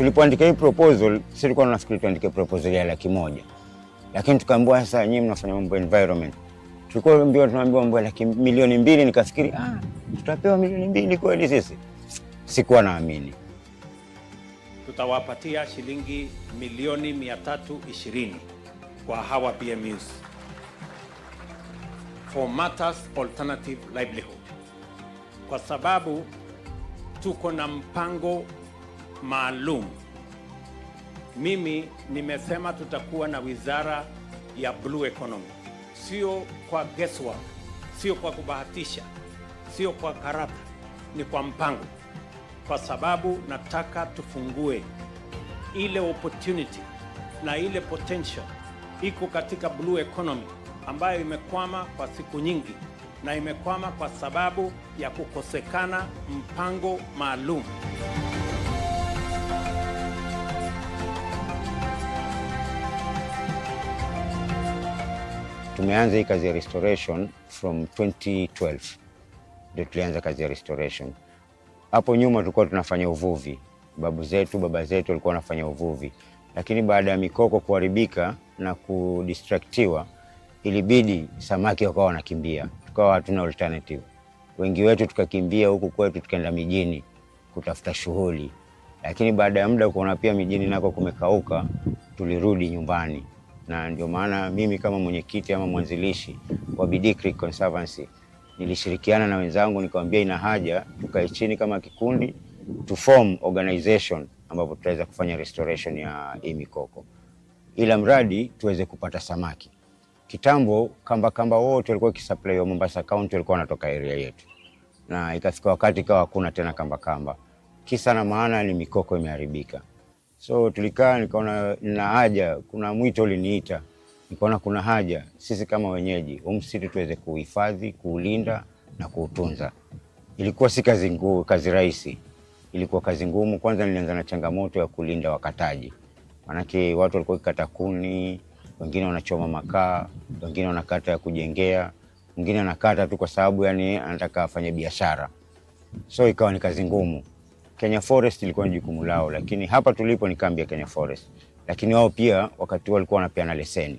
tulipoandika hii proposal, sisi tulikuwa tunafikiri tuandike proposal ya 100,000. Lakini tukaambiwa sasa nyinyi mnafanya mambo environment. Tulikuwa tunaambiwa mambo ya 2,000,000, nikafikiri tutapewa 2,000,000 kweli sisi. Sikuwa naamini. Tutawapatia shilingi 320,000 kwa hawa BMUs for matters alternative livelihood, kwa sababu tuko na mpango maalum. Mimi nimesema tutakuwa na wizara ya blue economy, sio kwa guesswork, sio kwa kubahatisha, sio kwa karata, ni kwa mpango, kwa sababu nataka tufungue ile opportunity na ile potential iko katika blue economy ambayo imekwama kwa siku nyingi, na imekwama kwa sababu ya kukosekana mpango maalum. Tumeanza hii kazi ya restoration from 2012. Ndio tulianza kazi ya restoration. Hapo nyuma tulikuwa tunafanya uvuvi. Baba zetu walikuwa wanafanya uvuvi. Lakini baada ya mikoko kuharibika na kudistractiwa, ilibidi samaki wakawa wanakimbia. Tukawa hatuna alternative. Wengi wetu tukakimbia huku kwetu, tukaenda mijini kutafuta shughuli. Lakini baada ya muda kuona pia mijini nako kumekauka, tulirudi nyumbani. Na ndio maana mimi kama mwenyekiti ama mwanzilishi wa Bidii Creek Conservancy nilishirikiana na wenzangu, nikamwambia ina haja tukae chini kama kikundi to form organization ambapo tutaweza kufanya restoration ya hii mikoko, ila mradi tuweze kupata samaki. Kitambo kamba wote walikuwa kisupply wa Mombasa County walikuwa wanatoka area yetu, na ikafika wakati kawa hakuna tena kamba. Kisa na maana ni mikoko imeharibika. So tulikaa, nikaona nina haja, kuna mwito uliniita, nikaona kuna haja sisi kama wenyeji msitu tuweze kuhifadhi, kuulinda na kuutunza. Ilikuwa si kazi rahisi, ilikuwa kazi ngumu. Kwanza nilianza na changamoto ya kulinda wakataji, manake watu walikuwa kikata kuni, wengine wanachoma makaa, wengine wanakata ya kujengea, wengine anakata tu kwa sababu yani anataka afanye biashara. So ikawa ni kazi ngumu. Kenya Forest ilikuwa ni jukumu lao, lakini hapa tulipo ni kambi ya Kenya Forest. Lakini wao pia wakati walikuwa wanapeana leseni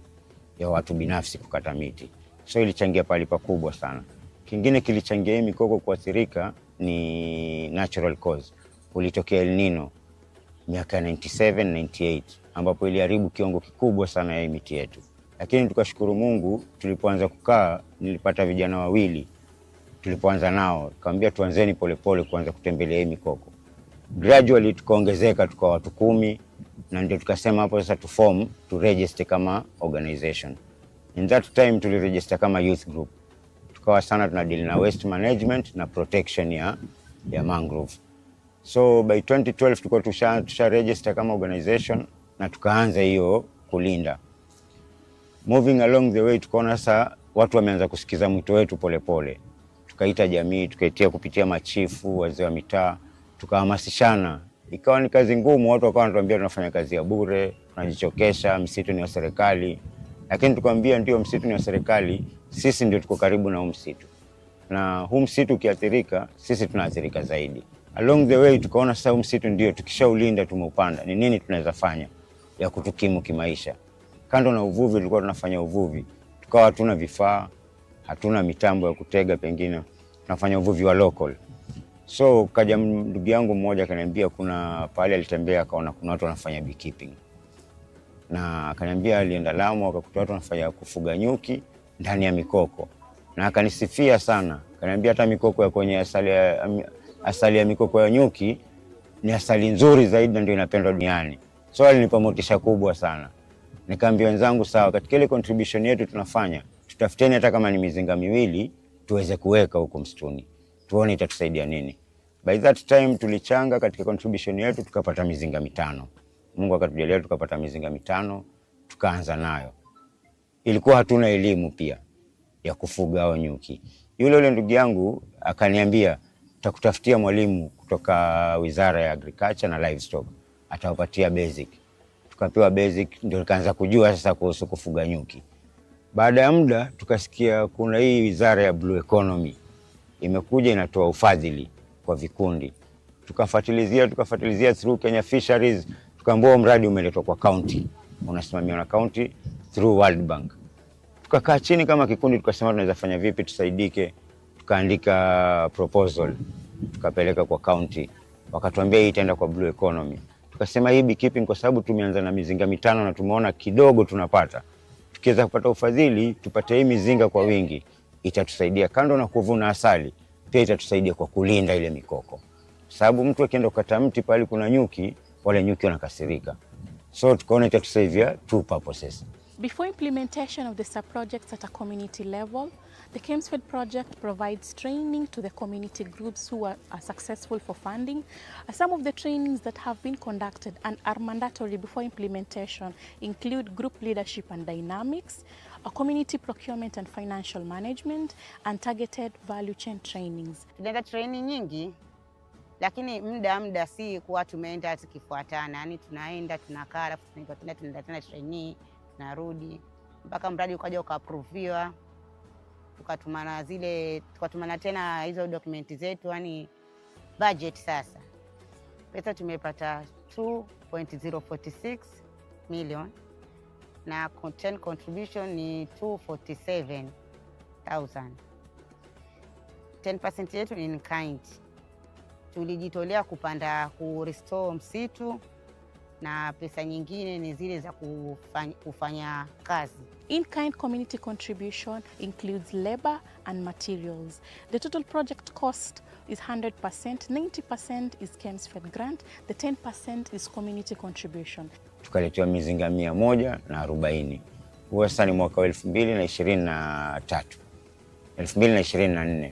ya watu binafsi kukata miti. So ilichangia pale pakubwa sana. Kingine kilichangia hii mikoko kuathirika ni natural cause. Kulitokea El Nino miaka 97, 98 ambapo iliharibu kiwango kikubwa sana ya miti yetu. Lakini tukashukuru Mungu, tulipoanza kukaa nilipata vijana wawili. Tulipoanza nao nikamwambia tuanzeni polepole kuanza kutembelea hii mikoko. Gradually tukaongezeka tukawa watu 10, na ndio tukasema hapo sasa to register kama organization. In that time tuliregister kama youth group. Tukawa sana tunadeal na waste management na protection ya mangrove. So by 2012 tulikuwa tusha register kama organization na tukaanza hiyo kulinda. Moving along the way tukaona sasa watu wameanza kusikiza mwito wetu polepole. Tukaita jamii, tukaitia kupitia machifu, wazee wa mitaa, tukahamasishana. Ikawa ni kazi ngumu, watu wakawa wanatuambia tunafanya kazi ya bure, tunajichokesha, msitu ni wa serikali. Lakini tukamwambia ndio, msitu ni wa serikali, sisi ndio tuko karibu na msitu. Na huu msitu ukiathirika, sisi tunaathirika zaidi. Along the way tukaona sasa msitu ndio tukishaulinda tumeupanda, ni nini tunaweza fanya ya kutukimu kimaisha. Kando na uvuvi tulikuwa tunafanya uvuvi. Tukawa hatuna vifaa, hatuna mitambo ya kutega, pengine tunafanya uvuvi wa local. So kaja ndugu yangu mmoja akaniambia kuna pale alitembea akaona kuna watu wanafanya beekeeping. Na akaniambia alienda Lamu akakuta watu wanafanya kufuga nyuki ndani ya mikoko. Na akanisifia sana. Akaniambia hata mikoko ya kwenye asali ya mikoko ya nyuki ni asali nzuri zaidi na ndio inapendwa duniani. So alinipa motisha kubwa sana. Nikamwambia wenzangu sawa, katika ile contribution yetu tunafanya, tutafuteni hata kama ni mizinga miwili tuweze kuweka huko msituni. Tuone itatusaidia nini. By that time tulichanga katika contribution yetu tukapata mizinga 5. Mungu akatujalia tukapata mizinga 5, tukaanza nayo. Ilikuwa hatuna elimu pia ya kufuga hao nyuki. Yule ndugu yangu akaniambia tutakutafutia mwalimu kutoka Wizara ya Agriculture na Livestock, atawapatia basic. Tukapewa basic, ndio nikaanza kujua sasa kuhusu kufuga nyuki. Baada ya muda tukasikia kuna hii Wizara ya Blue Economy imekuja inatoa ufadhili kwa vikundi. tukafuatilizia through Kenya Fisheries, tukaambiwa mradi umeletwa kwa county, unasimamiwa na county through World Bank. Tukakaa chini kama kikundi, tukasema tunaweza fanya vipi tusaidike. Tukaandika proposal, tukapeleka kwa county, wakatuambia hii itaenda kwa blue economy. Tukasema hii beekeeping, kwa sababu tumeanza na mizinga 5 na tumeona kidogo tunapata, tukiweza kupata ufadhili tupate hii mizinga kwa wingi, itatusaidia kando na kuvuna asali, pia itatusaidia kwa kulinda ile mikoko, sababu mtu akienda kukata mti pale kuna nyuki, wale nyuki wanakasirika. So tukaona itatusaidia two purposes. Before implementation of the sub-projects at a community level, the KEMSFED project provides training to the community groups who are successful for funding. Some of the trainings that have been conducted and are mandatory before implementation include group leadership and dynamics, community procurement and financial management, and targeted value chain trainings. Tunaenda training nyingi, lakini muda si kuwa tumeenda tukifuatana, yani tunaenda tunakaa, alafu tunaenda tena training, narudi mpaka mradi ukaja ukaapproviwa, tukatumana tena hizo dokumenti zetu, yani budget. Sasa pesa tumepata 2.046 million na content contribution ni 247,000. 10% yetu ni in kind. Tulijitolea kupanda restore msitu, na pesa nyingine ni zile za kufanya kazi. In-kind community contribution includes labor and materials. The total project cost is 100%, 90% is KEMSFED grant, the 10% is community contribution. Tukaletewa mizinga 140. Huwa sasa ni mwaka 2023, 2024.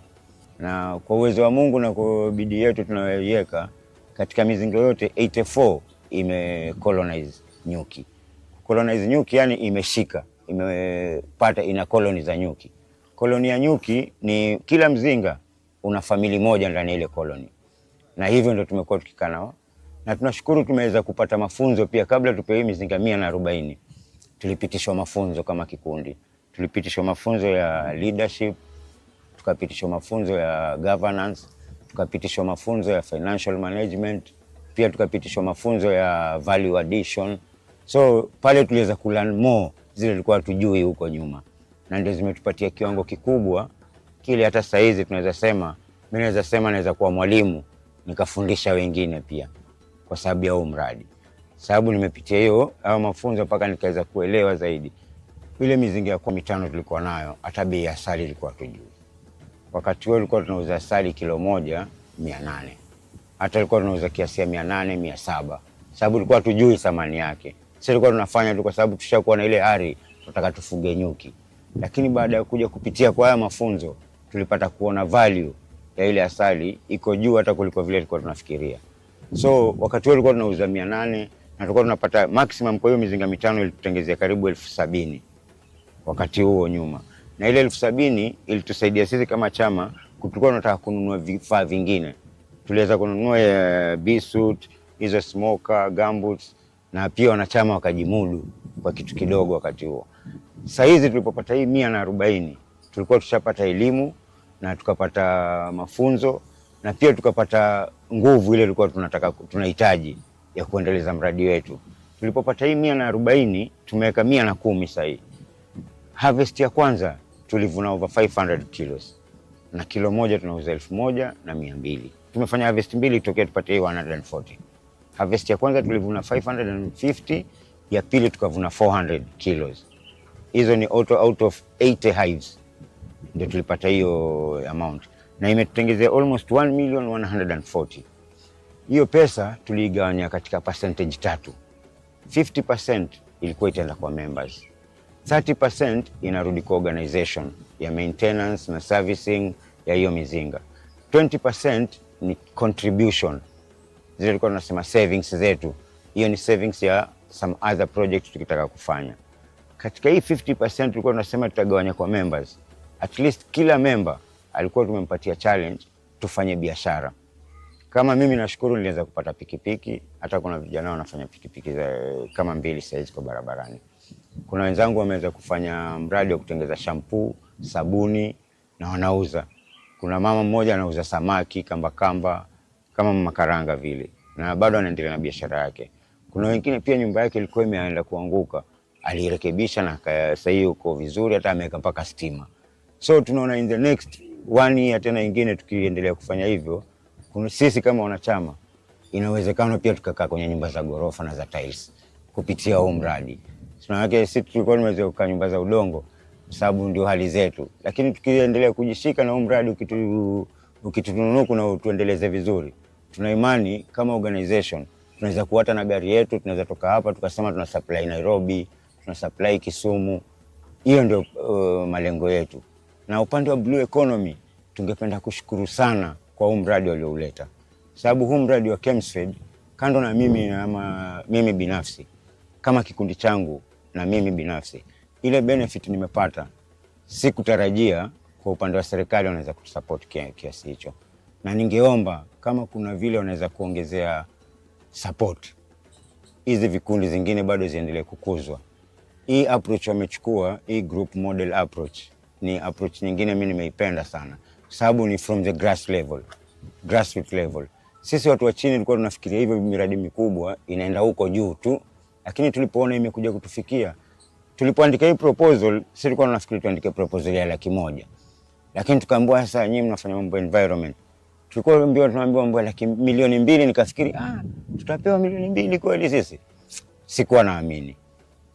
Na kwa uwezo wa Mungu na kwa bidii yetu tunayoiweka, katika mizinga yote 84 ime-colonize nyuki. Colonize nyuki yani imeshika, ina koloni za nyuki. Koloni ya nyuki ni kila mzinga una famili moja ndani ile koloni. Na hivyo ndio tumekuwa tukikaa nao. Na tunashukuru tumeweza kupata mafunzo pia. Kabla tupewe mizinga 140, tulipitishwa mafunzo kama kikundi. Tulipitishwa mafunzo ya leadership, tukapitishwa mafunzo ya governance, tukapitishwa mafunzo ya financial management, pia tukapitishwa mafunzo ya value addition. So pale tuliweza kulearn more zile tulikuwa tujui huko nyuma, na ndio zimetupatia kiwango kikubwa kile. Hata sasa hizi tunaweza sema, mimi naweza sema naweza kuwa mwalimu nikafundisha wengine pia kwa sababu ya huu mradi, sababu nimepitia hiyo au mafunzo mpaka nikaweza kuelewa zaidi. Ile mizinga ya 5 tulikuwa nayo, hata bei ya asali ilikuwa tujui. Wakati huo tulikuwa tunauza asali kilo moja 800, hata tulikuwa tunauza kiasi ya 800 700, sababu tulikuwa tujui thamani yake. Sisi tulikuwa tunafanya tu kwa sababu tushakuwa na ile ari tunataka tufuge nyuki. Lakini baada ya kuja kupitia kwa haya mafunzo, tulipata kuona value ya ile asali iko juu hata kuliko vile tulikuwa tunafikiria. So wakati huo tulikuwa tunauza 800 na tulikuwa tunapata maximum. Kwa hiyo mizinga 5 ilitutengezea karibu 70,000 wakati huo nyuma. Na ile 70,000 ilitusaidia sisi kama chama, tulikuwa tunataka kununua vifaa vingine. Tuliweza kununua bee suit, hizo smoker, gumboots, na pia wanachama wakajimudu kwa kitu kidogo wakati huo. Sasa hizi tulipopata hii 140, tulikuwa tushapata elimu na tukapata mafunzo na pia tukapata nguvu ile tulikuwa tunahitaji ya kuendeleza mradi wetu. Tulipopata hii 140, tumeweka 110 sasa hivi. Harvest ya kwanza tulivuna over 500 kilos. Na kilo moja tunauza 1,200. Tumefanya harvest mbili tokea tupate hii 140. Harvest ya kwanza tulivuna 550, ya pili tukavuna 400 kilos. Hizo ni out of 80 hives. Ndio tulipata hiyo amount. Na imetutengezea almost 1,140,000. Hiyo pesa tuligawanya katika percentage 3. 50% ilikuwa itaenda kwa members. 30% inarudi kwa organization ya maintenance na servicing ya hiyo mizinga. 20% ni contribution. Zile tulikuwa tunasema savings zetu. Hiyo ni savings ya some other projects tukitaka kufanya. Katika hii 50% tulikuwa tunasema tutagawanya kwa members. At least kila member alikuwa tumempatia challenge tufanye biashara. Kama mimi nashukuru niliweza kupata pikipiki, hata kuna vijana wanafanya pikipiki kama 2 saizi kwa barabarani. Kuna wenzangu wameweza kufanya mradi wa kutengeza shampoo, sabuni na wanauza. Kuna mama mmoja anauza samaki, kamba, kama makaranga vile, na bado anaendelea na biashara yake. Kuna wengine pia nyumba yake ilikuwa imeanza kuanguka, alirekebisha na sasa hiyo uko vizuri, hata ameweka mpaka stima. So tunaona in the next 1 year tena ingine tukiendelea kufanya hivyo, kuna sisi kama wanachama inawezekana pia tukakaa kwenye nyumba za gorofa na za tiles kupitia huu mradi. Tunawake sisi tulikuwa tumeweza kukaa nyumba za udongo sababu ndio hali zetu, lakini tukiendelea kujishika na huu mradi ukitununuku na tuendeleze vizuri, tuna imani kama organization tunaweza kuata na gari yetu, tunaweza toka hapa tukasema tuna supply Nairobi, tuna supply Kisumu. Hiyo ndio malengo yetu. Na upande wa blue economy tungependa kushukuru sana kwa huu mradi waliouleta, sababu huu mradi wa Chemsfed, kando na mimi binafsi kama kikundi changu na mimi binafsi, ile benefit nimepata sikutarajia kwa upande wa serikali wanaweza kutusupport kiasi hicho, na ningeomba kama kuna vile wanaweza kuongezea support, hizi vikundi zingine bado ziendelee kukuzwa. Hii approach wamechukua, hii group model approach, ni approach nyingine mimi nimeipenda sana, sababu ni from the grassroots level. Sisi watu wa chini tulikuwa tunafikiria hivyo miradi mikubwa inaenda huko juu tu, lakini tulipoona imekuja kutufikia, tulipoandika hii proposal, sisi tulikuwa tunafikiri tuandike proposal ya 100,000. Lakini tukaambiwa sasa nyinyi mnafanya mambo environment. Tulikuwa tunaambiwa mambo ya 2,000,000, nikafikiri tutapewa 2,000,000 kweli sisi? Sikuwa naamini.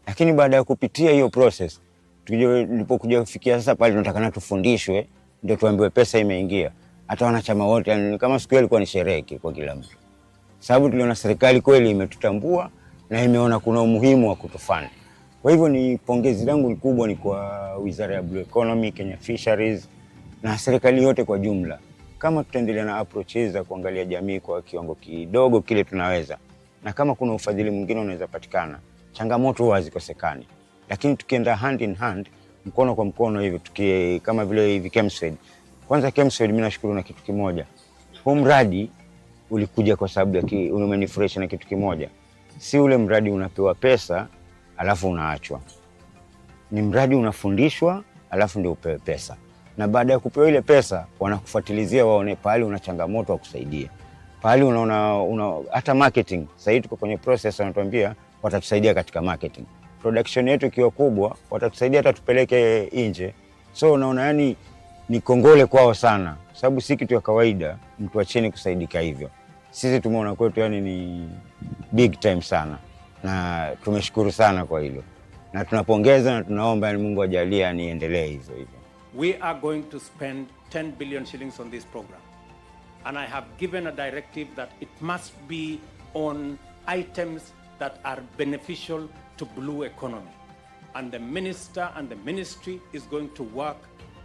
Lakini baada ya kupitia hiyo process, tulipokuja kufikia sasa pale tunataka tufundishwe ndio tuambiwe pesa imeingia. Hata wanachama wote, yani kama siku ile ilikuwa ni sherehe kwa kila mtu. Sababu tuliona serikali kweli imetutambua na imeona kuna umuhimu wa kutufanya. Kwa hivyo ni pongezi langu kubwa ni kwa Wizara ya Blue Economy, Kenya Fisheries na serikali yote kwa jumla. Kama tutaendelea na approaches za kuangalia jamii kwa kiwango kidogo kile tunaweza, na kama kuna ufadhili mwingine unaweza patikana, changamoto huwa hazikosekani. Lakini tukienda hand in hand, mkono kwa mkono hivi, kama vile hivi Chemsfed. Kwanza Chemsfed mimi nashukuru na kitu kimoja. Huu mradi ulikuja kwa sababu ya umenifurahisha na kitu kimoja. Si ule mradi unapewa pesa alafu unaachwa. Ni mradi unafundishwa alafu ndio upewe pesa. Na baada ya kupewa ile pesa wanakufuatilizia waone pale una changamoto wa kusaidia. Pale unaona hata marketing. Sasa hivi tuko kwenye process, wanatuambia watatusaidia katika marketing. Production yetu ikiwa kubwa watatusaidia hata tupeleke nje. So unaona yani ni kongole kwao sana. Sababu si kitu ya kawaida mtu wa chini kusaidika hivyo. Sisi tumeona kwetu yani ni big time sana. Na tumeshukuru sana kwa hilo. Na tunapongeza na tunaomba Mungu ajalie niendelee hivyo hivyo. We are going to spend 10 billion shillings on this program. And I have given a directive that it must be on items that are beneficial to blue economy. And the minister and the ministry is going to work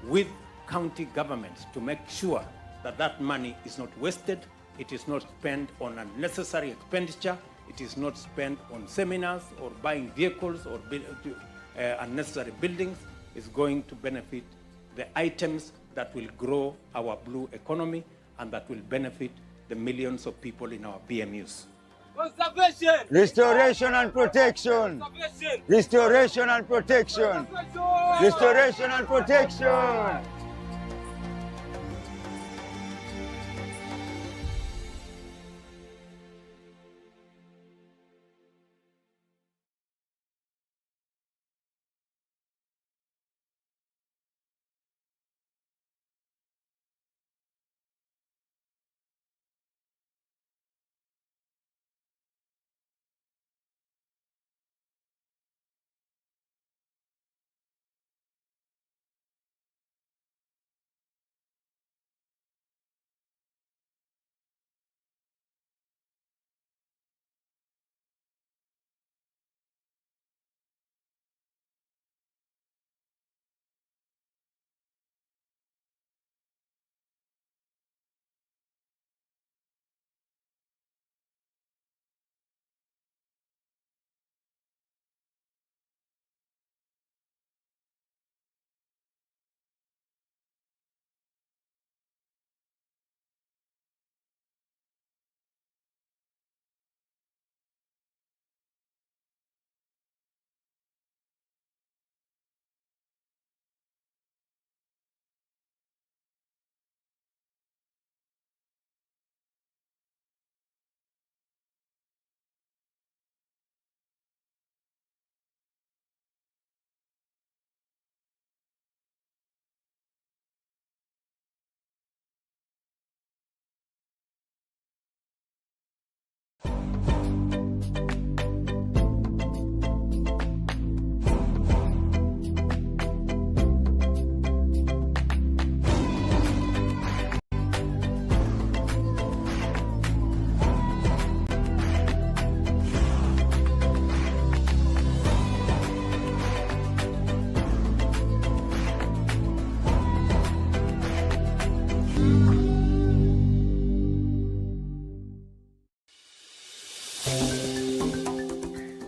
with county governments to make sure that that money is not wasted, it is not spent on unnecessary expenditure, it is not spent on seminars or buying vehicles or unnecessary buildings. It's going to benefit the items that will grow our blue economy and that will benefit the millions of people in our BMUs. Conservation! Restoration and protection! Restoration and protection! Restoration and protection!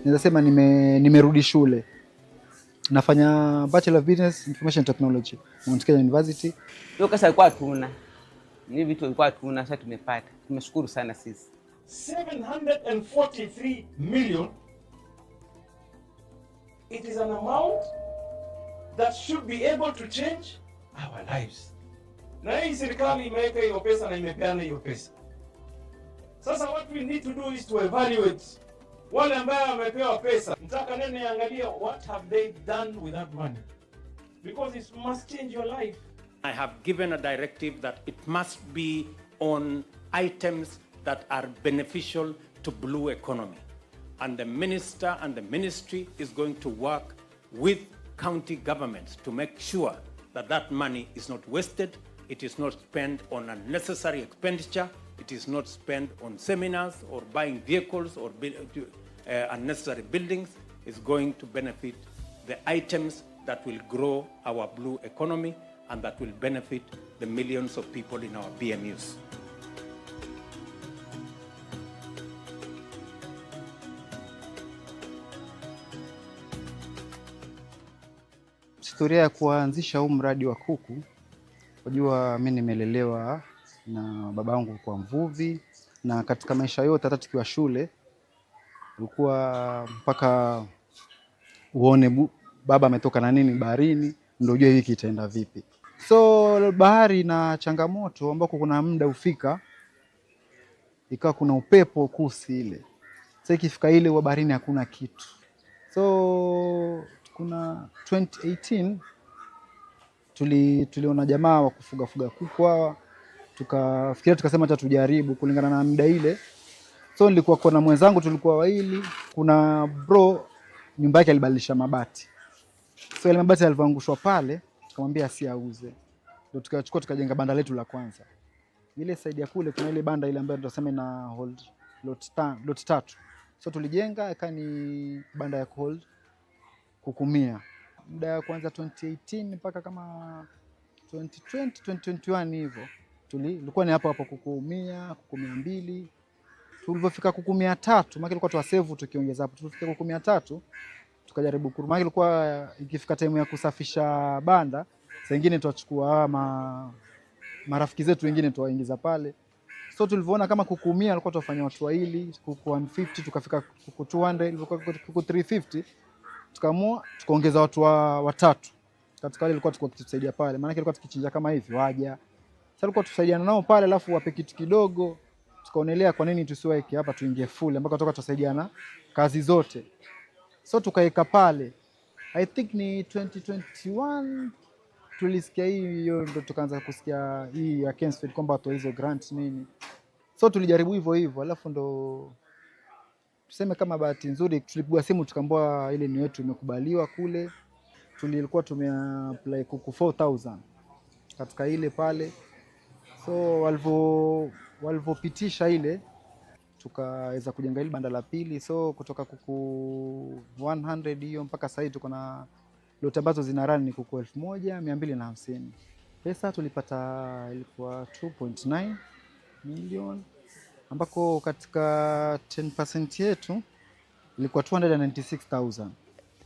naweza sema nimerudi shule. Nafanya Bachelor of Business Information Technology Mount Kenya University. Hiyo pesa ilikuwa hatuna. Ni vitu ilikuwa hatuna, sasa tumepata. Tumeshukuru sana sisi. 743 million. It is an amount that should be able to change our lives. Na hii serikali imeweka hiyo pesa na imepeana hiyo pesa. Sasa what we need to do is to evaluate wale ambao wamepewa pesa. Nataka nene niangalie what have they done with that money. Because it must change your life. I have given a directive that it must be on items that are beneficial to blue economy. And the minister and the ministry is going to work with county governments to make sure that that money is not wasted, it is not spent on unnecessary expenditure, it is not spent on seminars or buying vehicles or unnecessary buildings. It's going to benefit the items that will grow our blue economy and that will benefit the millions of people in our BMUs. Historia ya kuanzisha huu mradi wa kuku, unajua mimi nimelelewa na babangu kwa mvuvi, na katika maisha yote hata tukiwa shule ulikuwa mpaka uone baba ametoka na nini baharini ndio ujue wiki itaenda vipi. So bahari na changamoto ambako kuna muda ufika ikawa kuna upepo kusi ile. Sasa ikifika ile wa baharini hakuna kitu. So kuna 2018 tuliona jamaa wa kufuga kuku hawa, tukafikiria tukasema hata tujaribu kulingana na muda ile. So nilikuwa kwa na mwenzangu, tulikuwa wawili. Kuna bro nyumba yake alibadilisha mabati, so ile mabati yalivyoangushwa pale tukamwambia asiauze, ndio tukachukua tukajenga banda letu la kwanza. Ile side ya kule kuna ile banda ile ambayo tunasema na hold lot 3. So tulijenga ikani banda ya hold kukumia. Muda ya kwanza 2018 mpaka kama 2020 2021 hivyo tulikuwa ni hapo kukumia 200. Tulipofika 300 maana ilikuwa tuwasave tukiongeza hapo. Tulifika 300 tukajaribu kuruma, ilikuwa ikifika time ya kusafisha banda saa nyingine tuachukua marafiki zetu wengine tuwaingiza pale. So tulivyoona kama kukumia alikuwa tufanya watu wawili, kuku 150 tukafika kuku 200, ilikuwa kuku 350, tukaamua tukaongeza watu watatu. Katika wale ilikuwa tukitusaidia pale, maana ilikuwa tukichinja kama hivi waja. Sasa ilikuwa tusaidiana nao pale, alafu wape kitu kidogo. Tukaonelea kwa nini tusiweke hapa tuingie full mpaka toka tusaidiana kazi zote. So tukaeka pale. I think ni 2021 tulisikia hiyo, ndio tukaanza kusikia hii ya Kensfield kwamba watu hizo grant nini. So tulijaribu hivyo alafu ndo tuseme kama bahati nzuri tulipigwa simu tukaambiwa ile ni wetu imekubaliwa kule. Tulikuwa tumeapply kuku 4000 katika ile pale. So walivyopitisha ile tukaweza kujenga ile banda la pili. So kutoka kuku 100 hiyo mpaka sasa tuko na lot ambazo zina run ni kuku 1250. Pesa tulipata ilikuwa 2.9 million, ambako katika 10% yetu ilikuwa 296,000.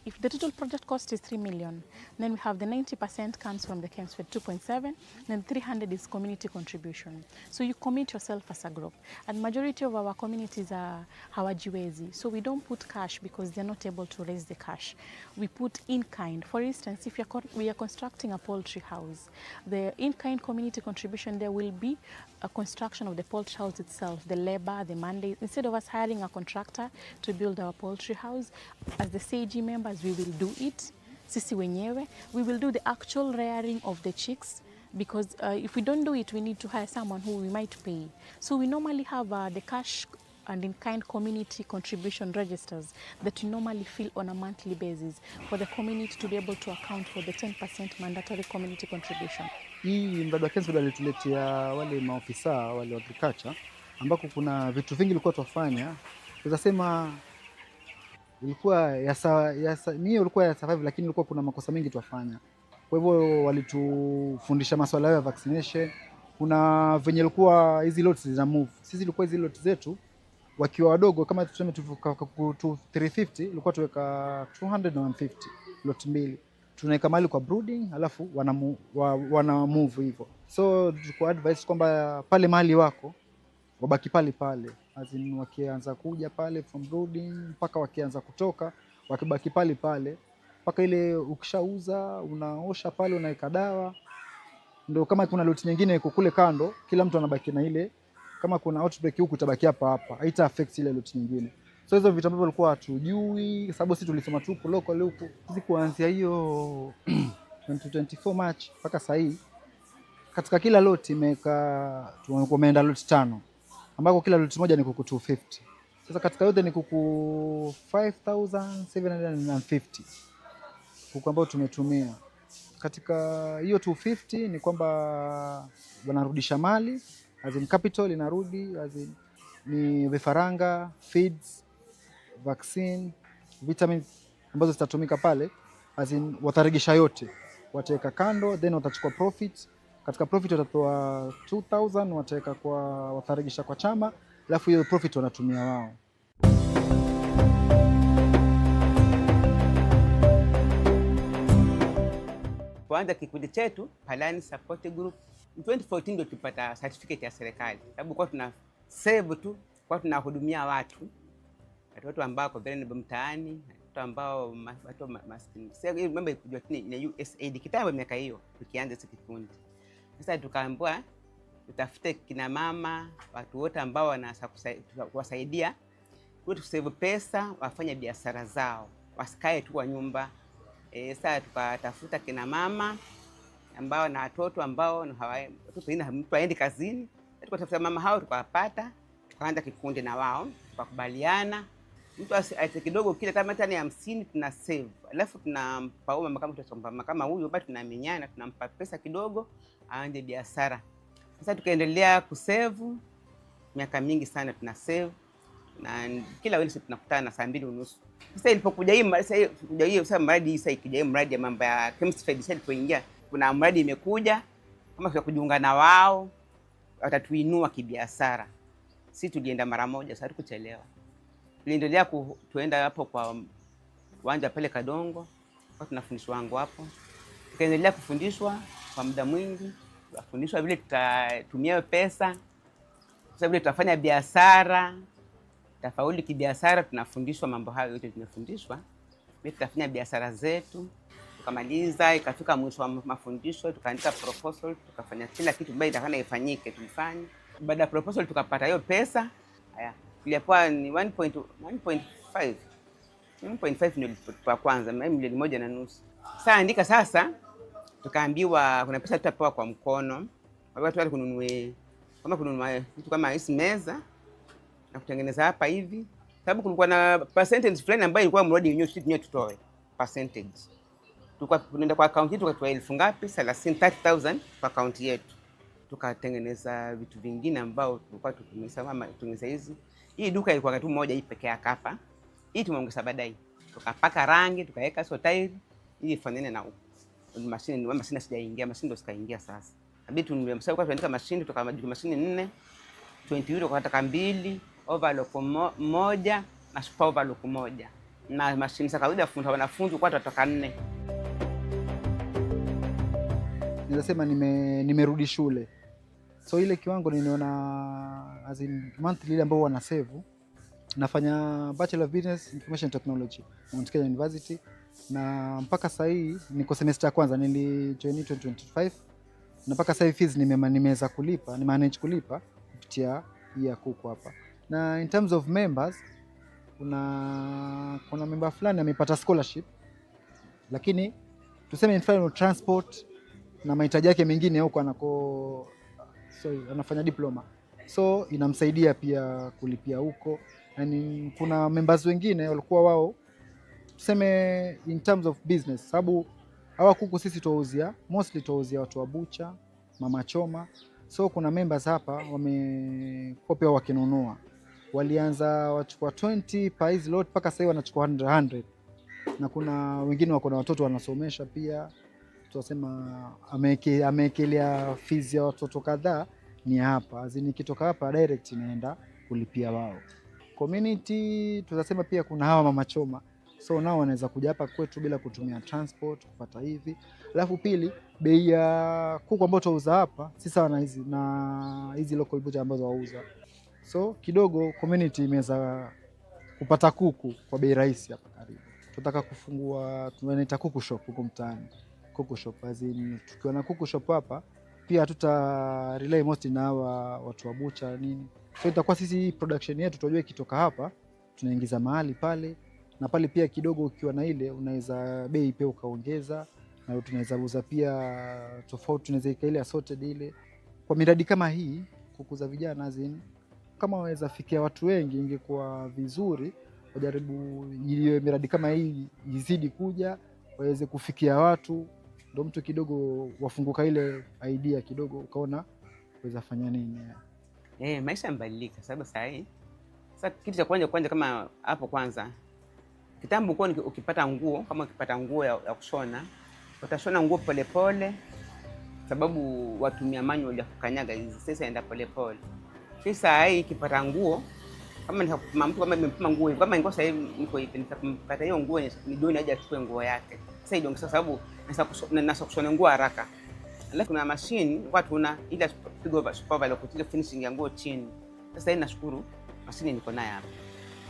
If the total project cost is 3 million, then we have the 90% comes from the Kempsford 2.7, then 300 is community contribution. So you commit yourself as a group. And majority of our communities are hawajiwezi. So we don't put cash because they're not able to raise the cash. We put in-kind. For instance, if we are constructing a poultry house, the in-kind community contribution, there will be a construction of the poultry house itself, the labor, the mandate. Instead of us hiring a contractor to build our poultry house, as the CG members, we will do it. Sisi wenyewe, we will do the actual rearing of the chicks, because if we don't do it, we need to hire someone who we might pay. So we normally have the cash and in-kind community contribution registers that we normally fill on a monthly basis for the community to be able to account for the 10% mandatory community contribution. Hii mradi wa Kensfield alituletea wale maofisa wale wa agriculture, ambako kuna vitu vingi ilikuwa tufanya. Tunasema ilikuwa ilikuwa ya survive, lakini ilikuwa kuna makosa mengi tuwafanya. Kwa hivyo walitufundisha masuala ya vaccination. Kuna venye ilikuwa hizi lots zina move. Sisi ilikuwa hizi lots zetu wakiwa wadogo, kama tuseme tu 350 ilikuwa tuweka 200 na 150 lot mbili, tunaweka mali kwa brooding, alafu wana move hivyo. So tuko advice kwamba pale mali wako wabaki pale pale, azin wakianza kuja pale from brooding mpaka wakianza kutoka, wakibaki pale pale mpaka ile ukishauza unaosha pale, unaweka dawa. Ndio kama kuna lot nyingine iko kule kando, kila mtu anabaki na ile, kama kuna outbreak huku itabaki hapa, haita affect ile lot nyingine. So hizo vitu ambavyo walikuwa hatujui, sababu sisi tulisema tu local huko. Sisi kuanzia hiyo 2024 March mpaka sasa hii, katika kila lot imeka tumeenda lot 5, ambako kila lot moja ni kuku 250. Sasa katika yote ni kuku 5750 kuku ambao tumetumia. Katika hiyo 250 ni kwamba wanarudisha mali, as in capital inarudi, as in ni vifaranga, feeds, vaccine, vitamins ambazo zitatumika pale, as in wataregesha yote, wataweka kando, then watachukua profit. Katika profit watatoa 2000 wataweka kwa, wataregesha kwa chama, alafu hiyo profit wanatumia wao. Kuanza kikundi chetu Palani Support Group 2014 ndio tupata certificate ya serikali, sababu kwa tuna save tu, kwa tunahudumia watu ambao kwa vulnerable mtaani, watu ambao watu maskini. Sasa hiyo mambo ikujua ni USAID kitambo miaka hiyo tukianza hiki kikundi. Sasa tukaambiwa tutafute kina mama, watu wote ambao wanaweza kuwasaidia kwa save pesa, wafanye biashara zao, wasikae tu kwa nyumba. Sasa tukatafuta kina mama ambao na watoto ambao mtu aende kazini, tukatafuta mama hao tukawapata, tukaanza kikundi na wao, tukakubaliana mtu aite kidogo kile kama tani 50 tuna save, alafu tunampa mama kama huyu bado tunamenyana, tunampa pesa kidogo aanze biashara. Sasa tukaendelea kusave miaka mingi sana, tuna save na kila wiki tunakutana saa 2:30. Sasa ilipokuja hii sasa mradi sasa ikija hii mradi ya mambo ya chemistry sasa ilipoingia, kuna mradi imekuja kama kwa kujiunga na wao watatuinua kibiashara. Sisi tulienda mara moja, sasa tukuchelewa. Tuliendelea tuenda hapo kwa uwanja pale Kadongo, kwa tunafundishwa wangu hapo. Tukaendelea kufundishwa kwa muda mwingi, tunafundishwa vile tutatumia pesa, sasa vile tutafanya biashara, tafauli kibiashara, tunafundishwa mambo hayo yote tumefundishwa. Vile tutafanya biashara zetu, tukamaliza, ikafika mwisho wa mafundisho, tukaandika proposal, tukafanya kila kitu baada ya ifanyike tulifanya. Baada ya proposal tukapata hiyo pesa. Haya, ilipokuwa ni 1.5 ndio kwa kwanza, milioni 1.5. Sasa andika sasa, tukaambiwa kuna pesa tutapewa kwa mkono. Watu wale kununua kitu kama hizi meza na kutengeneza hapa hivi, sababu kulikuwa na percentage fulani ambayo ilikuwa mradi wenyewe tutoe percentage. Tulikuwa tunaenda kwa account yetu tukatoa 1000 ngapi, 30,000 kwa account yetu. Tukatengeneza vitu vingine ambao tulikuwa tumetengeneza hizi. Hii duka ilikuwa tu moja hii peke yake hapa. Hii tumeongeza baadaye. Tukapaka rangi, tukaweka sotairi ili ifanane na mashine sijaingia, mashine ndo sikaingia sasa. Habidi tulimsema kwa tuandika mashine, tukamajua mashine 4, 20 euro kwa taka 2, overlock 1 na super overlock 1. Na mashine za kawaida funza wanafunzi kwa tutatoka 4. Nilisema nimerudi shule. So ile kiwango niliona as in monthly ile ambao wana save, nafanya Bachelor of Business Information Technology Mount Kenya University, na mpaka sasa hii niko semester ya kwanza, nilijoin 2025 na mpaka sasa hivi fees nimeweza kulipa, manage kulipa kupitia hii ya kuku hapa. Na in terms of members, kuna member fulani amepata scholarship, lakini tuseme inferior transport na mahitaji yake mengine huko anafanya diploma, so inamsaidia pia kulipia huko. Yani kuna members wengine walikuwa wao tuseme in terms of business, sababu hawa kuku sisi tuwauzia mostly watu wa bucha, mama choma. So kuna members hapa wamekuwa pia wakinunua, walianza wachukua 20 per hizi lot mpaka sasa wanachukua 100. Na kuna wengine wako na watoto wanasomesha pia, tunasema ameekelea fees ya watoto kadhaa ni hapa, azini kitoka hapa direct inaenda kulipia wao. Community tunasema pia kuna hawa mama choma, so nao wanaweza kuja hapa kwetu bila kutumia transport kupata hivi. Alafu pili, bei ya kuku ambao tunauza hapa si sawa na hizi local butcher ambazo wauza, so kidogo community imeweza kupata kuku kwa bei rahisi hapa karibu. Tunataka kufungua, tunaita kuku shop huko mtaani, kuku shop azini. Tukiwa na kuku shop hapa pia tuta rely most na hawa watu wa bucha nini, so itakuwa sisi production yetu tunajua ikitoka hapa tunaingiza mahali pale, na pale pia kidogo ukiwa na ile unaweza bei pia ukaongeza, na tunaweza uza pia tofauti, tunaweza ika ile assorted ile. Kwa miradi kama hii kukuza vijana azini, kama waweza fikia watu wengi ingekuwa vizuri, wajaribu ile miradi kama hii izidi kuja, waweze kufikia watu, ndio mtu kidogo wafunguka ile idea kidogo, ukaona waweza fanya nini. Maisha yamebadilika sababu sasa kitu cha kwanza kama hapo kwanza kitambo kwa ukipata nguo, kama ukipata nguo ya kushona, utashona nguo polepole sababu watumia manual ya kukanyaga hizi, sasa enda polepole. Sasa ikipata nguo kama mtu kama nimepima nguo kama ingo sasa hivi niko hivi nikapata hiyo nguo ni doni aje achukue nguo yake. Sasa ndio sababu nasa kushona nguo haraka. Alafu kuna machine watu una ile pigo superlock ile finishing ya nguo chini. Sasa nashukuru machine niko nayo hapa.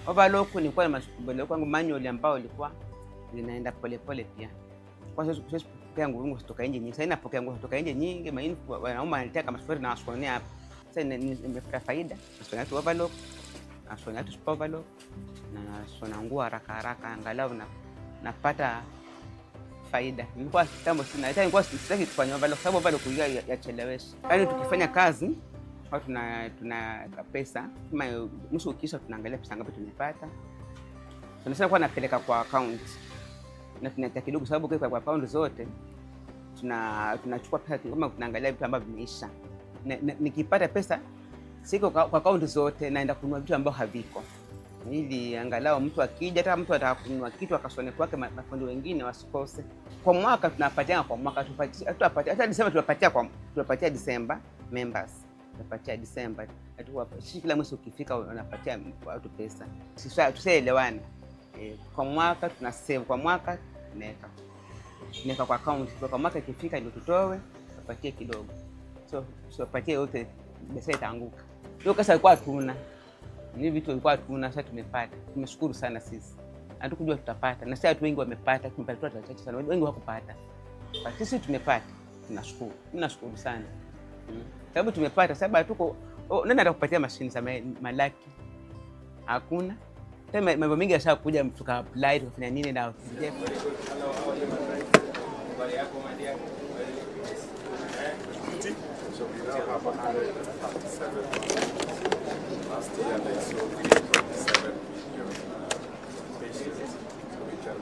Overlock ni kwa mashubele kwangu manual ambao ilikuwa inaenda polepole pia. Kwa sababu kupokea nguo kutoka nje nyingi. Sasa inapokea nguo kutoka nje nyingi, maana wanauma anataka kama safari na washonea hapa. Sasa nimepata faida. Nashona tu overlock, nashona tu overlock na nashona nguo haraka angalau napata faida. Nilikuwa kitambo sina, hata nilikuwa sitaki kufanya overlock sababu overlock kuingia yachelewesha. Yaani tukifanya kazi kwa tuna pesa kama mwisho ukisha tunaangalia pesa ngapi tumepata. Tunasema kwa napeleka kwa account na tunataka kidogo sababu kwa account zote tunachukua pesa kama tunaangalia vitu ambavyo vimeisha. Nikipata pesa siko kwa account zote naenda kununua vitu ambavyo haviko, ili angalau mtu akija, hata mtu ataka kununua kitu akasone kwake, mafundi wengine wasikose. Kwa mwaka tunapatia, kwa mwaka tupatia hata Disemba tunapatia Disemba members, tunapatia Disemba kila mwezi ukifika unapatia watu pesa. Sisi tusielewana kwa mwaka tuna save, kwa mwaka tunaweka kwa account, kwa mwaka ikifika ndio tutoe tupatie kidogo, so tupatie yote pesa itaanguka. Ndio kasa ilikuwa tuna ni vitu ilikuwa tuna, sasa tumepata. Tumeshukuru sana sisi. Hatukujua tutapata. Na sasa watu wengi wamepata, tumepata watu wachache sana. Wengi hawakupata. Sisi tumepata. Tunashukuru. Tunashukuru sana. Sababu tumepata, sababu hatuko nani atakupatia mashine za malaki? Hakuna. Tena mambo mengi yashakuja tuka apply tukafanya nini na So we now have 157 last year they sold 3.7 million patients, so we can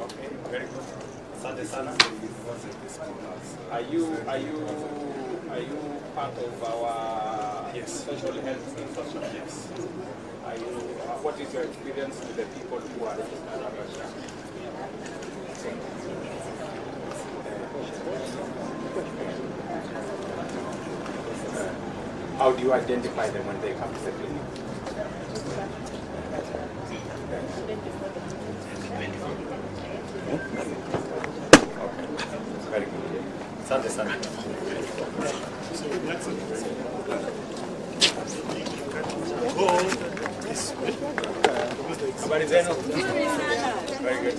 Okay, very good. Asante sana. Are you part of our social health infrastructure? Yes. What is your experience with the people who are registered under SHA? How do you identify them when they come to the clinic? Okay. Very good. Asante sana. Habari zenu? Very good.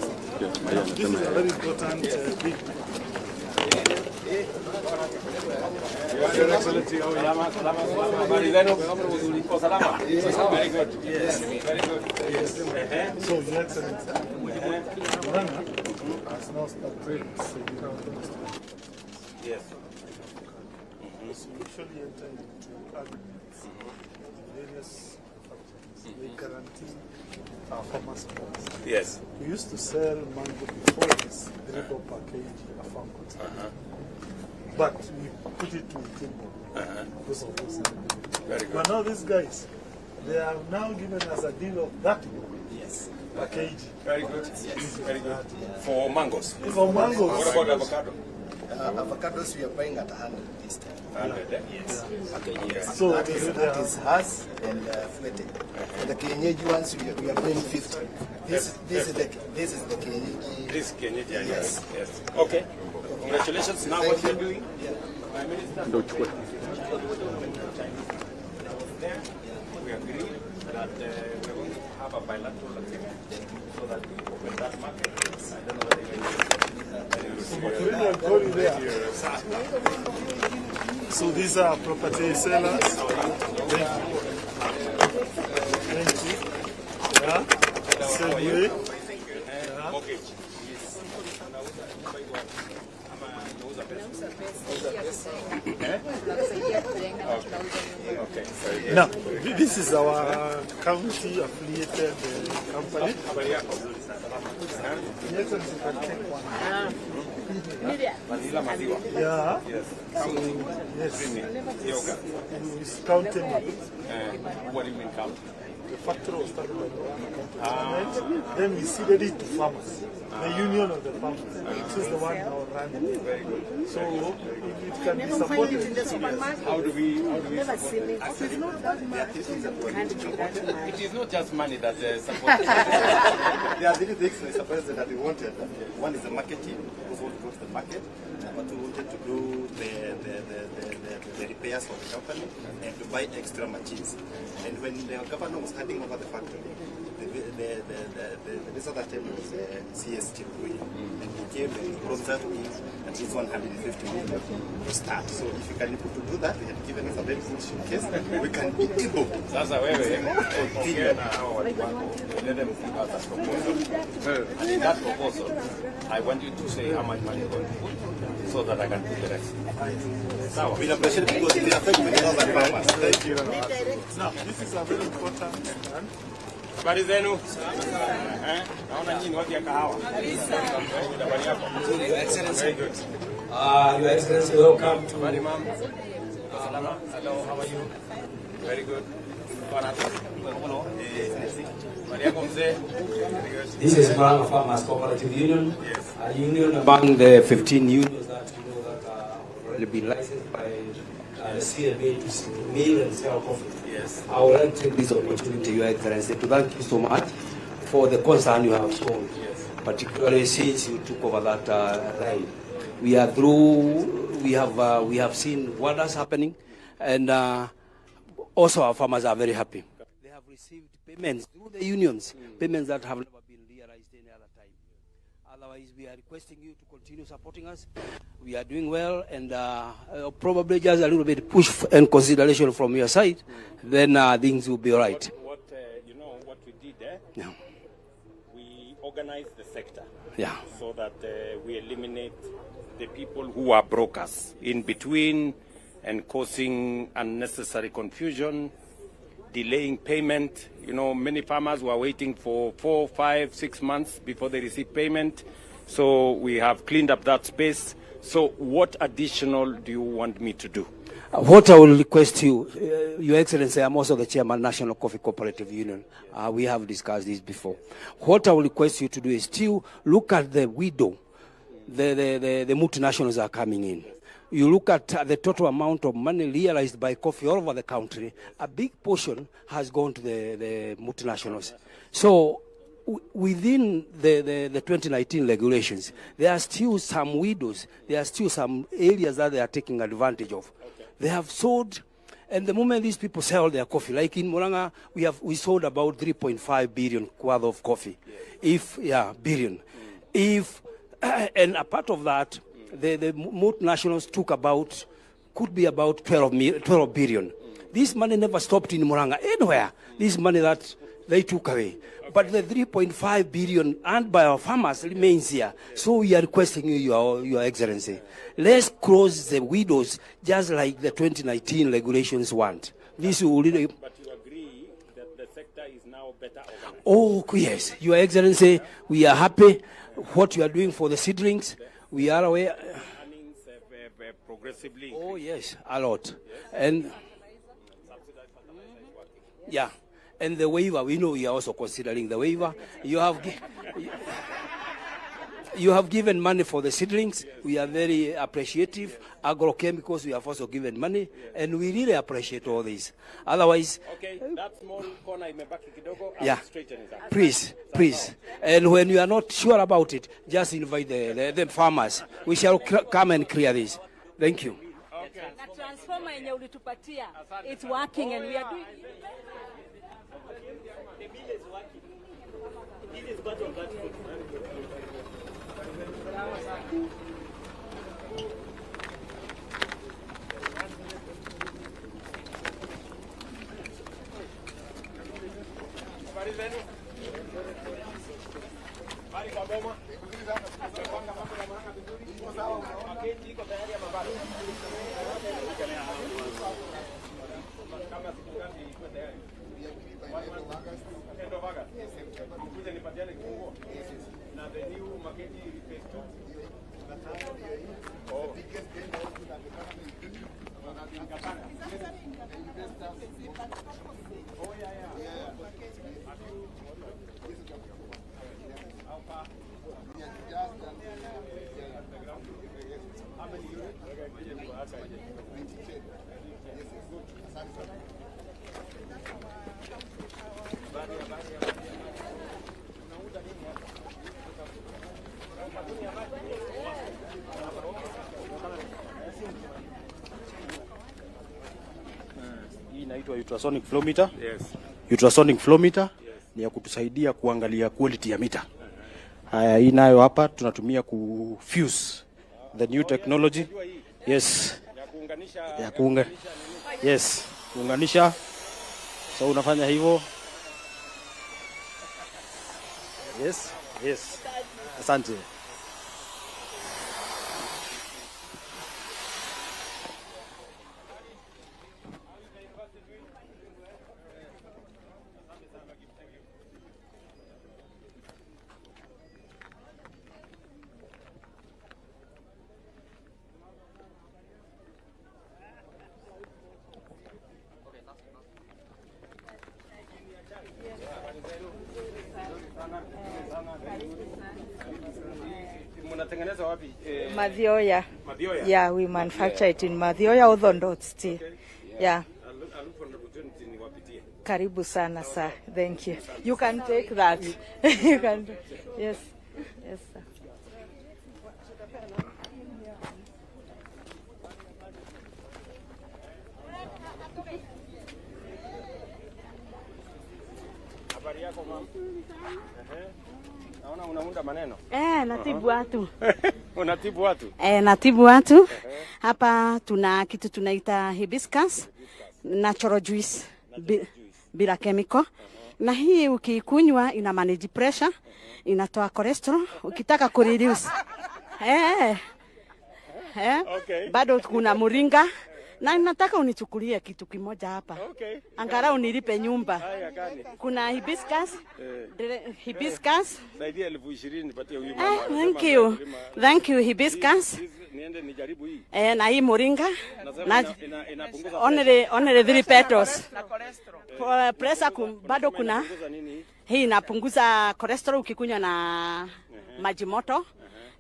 This is a very important big. Your Excellency, habari zenu? Salama? Very good. Yes. Very good. Yes. So, Your Excellency, Murang'a has now started Yes. So usually enter into agreements with various factories. They guarantee our farmers price. Yes. We used to sell mango before this $3 per kg a farm cost. But we put it to $10 because of this. Very good. But now these guys, They have now given us a deal of 30 per kg. Very good. Yes, very good. For mangoes. For mangoes. What about avocado? Avocados we are buying at 100 this time. 100, yes. Okay. So that is Hass and Fuete. The Kienyeji ones we are paying 50. This is the Kienyeji. This Kienyeji. Yes. Yes. Okay. Congratulations. Now what you're doing? Prime Minister. We agree that we're going to have a bilateral agreement so that we open that market. I don't know whether So these are property sellers. Thank you. Yeah. Same way. mortgage. Okay. Now, this is our county affiliated company. Yes, you can take one. Vanilla Madiwa. Yeah. Yes. So, yes. Yoga. It's countable. What do you mean count? The factory was started by the county. Then we ceded it to farmers. The union of the farmers. This is the one now running. Very good. So it can be supported. How do we Never support seen it? it. It is not that much. Can't be that much. It is not just money that supports. There are many things we supposed that we wanted. One is the marketing, we want to go to the market. But we wanted to do the repairs for the company and to buy extra machines. And when the governor was handing over the factory, this other time was CST and he came and brought that in at least 150 million to start. So if you can be able to do that, we have given us a very good showcase. We can be able to Sasa wewe ongea na hao watu wako, let them give us a proposal. And in that proposal, I want you to say how much money you're going to put so that I can put the rest. Sawa. we appreciate it because it affects many other farmers. Thank you. Now, this is a very important one. Habari zenu? Naona nyinyi watu ya kahawa. Habari yako? Your Excellency. Very good. Your Excellency, welcome to Habari ma'am. Salama. Hello, how are you? Very good. Habari yako mzee? Very good. This is Murang'a Farmers Cooperative Union, a union among the 15 unions that you know that are already been licensed by CMA to mill and sell coffee. Yes. I would like to take this opportunity, Your Excellency, to thank you so much for the concern you have shown, particularly since you took over that ride. We are through. We have seen what is happening, and also our farmers are very happy. They have received payments through the unions, payments that have never been realized any other time. Otherwise, we are requesting you to continue supporting us. We are doing well, and probably just a little bit push and consideration from your side, then things will be all right. What what we did there? Yeah. We organized the sector. Yeah. So that we eliminate the people who are brokers in between and causing unnecessary confusion, delaying payment. Many farmers were waiting for 4, 5, 6 months before they receive payment. So we have cleaned up that space. So what additional do you want me to do? What I will request you, Your Excellency, I'm also the chairman of National Coffee Cooperative Union. We have discussed this before. What I will request you to do is to look at the widow. The multinationals are coming in. You look at the total amount of money realized by coffee all over the country, a big portion has gone to the multinationals. So within the 2019 regulations, there are still some widows, there are still some areas that they are taking advantage of. Okay. They have sold, and the moment these people sell their coffee, like in Murang'a, we sold about 3.5 billion worth of coffee. Yes. Billion. And a part of that, the multinationals took could be about 12 billion. This money never stopped in Murang'a anywhere. This money that they took away. But the 3.5 billion earned by our farmers remains here. So we are requesting you, Your Excellency, let's close the widows just like the 2019 regulations want. This will really... But you agree that the sector is now better organized? Oh, yes. Your Excellency, we are happy what you are doing for the seedlings. We are aware. Earnings have progressively increased. Oh, yes, a lot. And yeah. And the waiver, we know you are also considering the waiver. You have given money for the seedlings. We are very appreciative. Agrochemicals, we have also given money, and we really appreciate all this. Otherwise, Okay, that small corner imebaki kidogo. yeah, I'll straighten it up. please. And when you are not sure about it, just invite the farmers. We shall come and clear this. Thank you. Na transformer yenye ulitupatia, it's working and we are doing. The bill is working. This is part of that. Hii inaitwa ultrasonic flow meter. Yes. Ultrasonic flow meter ni ya kutusaidia kuangalia quality ya mita. Haya, hii nayo hapa tunatumia ku fuse the new technology. Yes. Ya kuunganisha. Yes, kuunganisha. So unafanya hivyo. Yes. Asante. Mnatengeneza wapi? Mathioya. Mathioya? Yeah, we manufacture it in Mathioya, Odhondot still. Okay. Yeah. I'll look for an opportunity niwapitie. Karibu sana, sir. Thank you. You can take that. You can. Yes. Yes, sir. Habari yako mama? Naona unaunda maneno. Natibu watu. Unatibu watu? Natibu watu. Hapa tuna kitu tunaita hibiscus, natural juice, bila chemical. Na hii ukikunywa ina manage pressure, inatoa cholesterol, ukitaka kureduce. Okay. Bado kuna muringa. Na nataka unichukulie kitu kimoja hapa. Okay. Angalau nilipe nyumba. Haya gani? Kuna hibiscus. Hibiscus. Saidia 20,000 nipatie huyu mama. Thank you. Thank you hibiscus. Niende nijaribu hii. Na hii moringa. Na inapunguza only 3 petals. For pressure bado kuna. Hii inapunguza cholesterol ukikunywa na maji moto.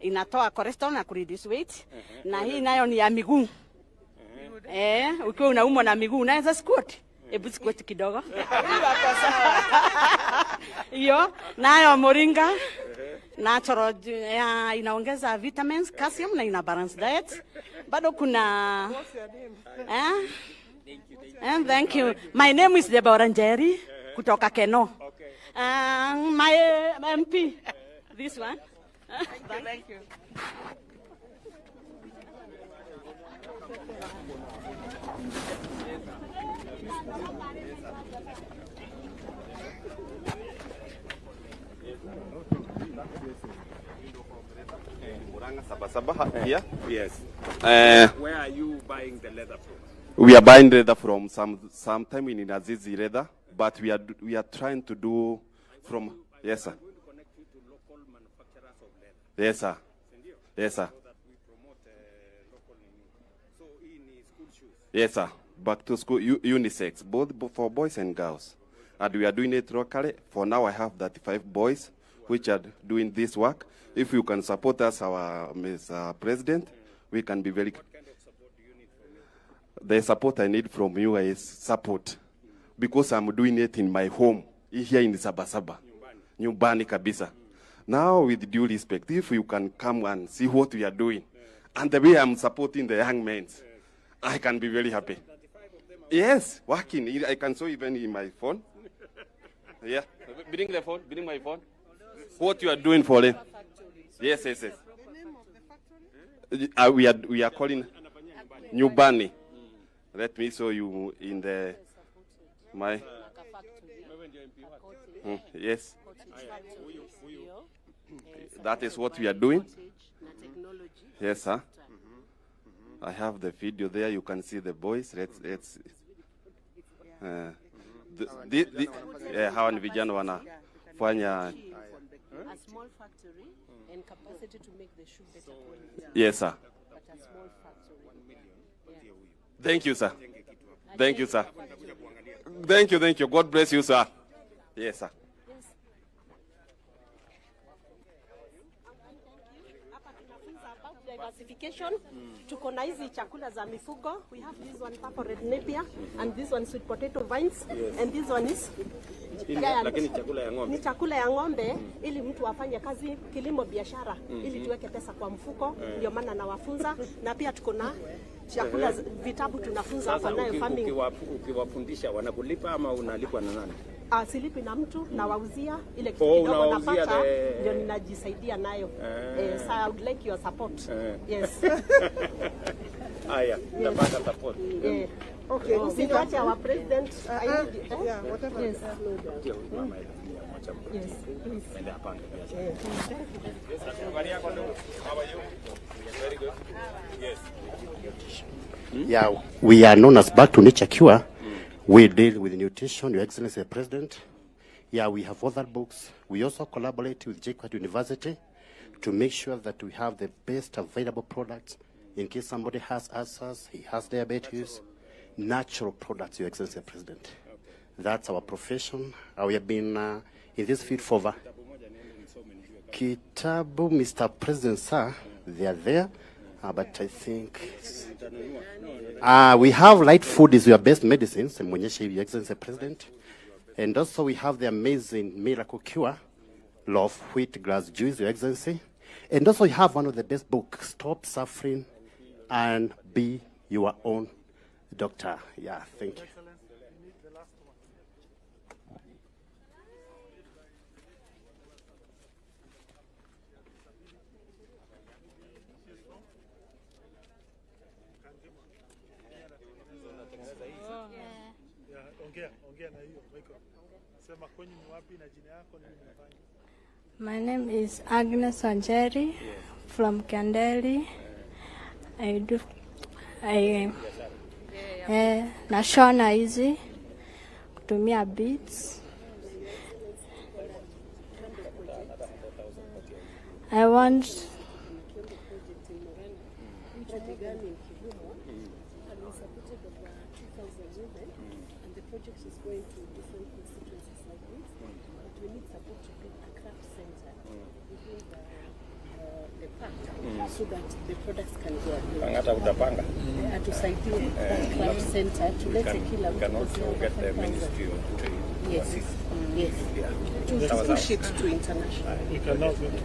Inatoa cholesterol na kureduce weight. Na hii nayo ni ya miguu. Ukiwa unaumwa na miguu unaweza squat. Hebu squat kidogo. Hiyo nayo moringa natural inaongeza vitamins, calcium na ina balance diet. Bado kuna thank you. My name is Deborah Njeri kutoka Keno. My MP. This one. Thank you. Murang'a Sabasaba here. Yes. Where are you buying the leather from? We are buying leather from sometime in Azizi leather, but we are trying to do from yes sir. Yes sir. Yes sir. Yes sir. Back to school unisex, both for boys and girls. and we are doing it locally. For now, I have 35 boys which are doing this work. If you can support us, our Mr. President, we can be very... The support I need from you is support, because I'm doing it in my home, here in Sabasaba, nyumbani kabisa. Now, with due respect, if you can come and see what we are doing, and the way I'm supporting the young men, I can be very happy. Yes, working. I can show even in my phone. Yeah, bring the phone, bring my phone. What you are doing for them. Yes, yes, yes. We are calling Nyumbani. Let me show you in the my. Yes. That is what we are doing. Yes, sir. I have the video there. You can see the boys. Let's. Hawa ni vijana wanafanya. A small factory and capacity to make the shoe better quality. Yes, sir. But a small factory. Yeah. Thank you, sir. Thank you, sir. Thank you. God bless you, sir. Yes, sir. Diversification. Tuko na hizi chakula za mifugo. We have this one purple red napier and this one sweet potato vines. Yes. And this one is lakini chakula ya ng'ombe. Ni chakula ya ng'ombe ili mtu afanye kazi kilimo biashara ili tuweke pesa kwa mfuko, ndio maana nawafunza, na pia tuko na chakula vitabu tunafunza hapa nayo farming. Ukiwafundisha wanakulipa ama unalipwa na nani? Silipi na mtu na wauzia ile kitu kidogo napata ndio ninajisaidia nayo. So I would like your support. Yes. Haya, napata support. Okay, usiwache our president. I need whatever. Yes. Yes. Yeah, we are known as Back to Nature Cure. We deal with nutrition, Your Excellency the President. Yeah, we have other books. We also collaborate with JKUAT University to make sure that we have the best available products in case somebody has ulcers, he has diabetes, natural products, Your Excellency the President. That's our profession. We have been in this field for over. Kitabu, Mr. President, sir, they are there, but I think we have light food is your best medicines, Your Excellency President. And also we have the amazing miracle cure, love wheat grass juice, Your Excellency. And also we have one of the best books, Stop Suffering and Be Your Own Doctor. Yeah, thank you. My name is Agnes Wanjeri from Kandeli. Nashona hizi kutumia beads. I want and the project is going to different constituencies like this, but we need support to build a craft center within the park so that the products can go abroad. Hata utapanga. Atusaidie craft center tulete kila mtu. Can also get the Ministry of Trade. Yes. Yes. To push it to international. We cannot go to.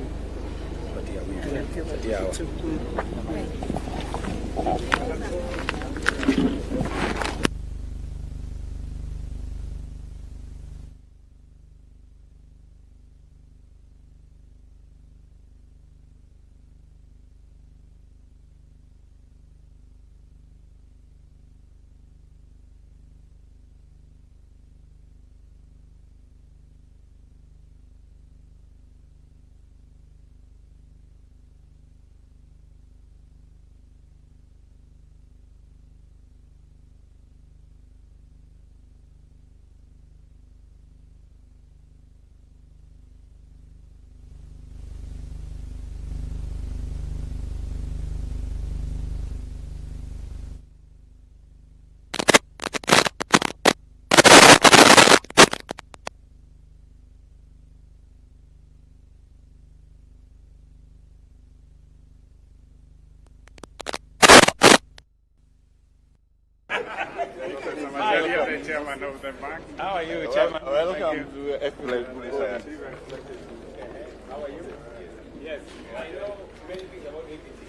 The chairman of the bank. How are you, chairman? Welcome to Excellent. How are you? Yes. I know many things about APC.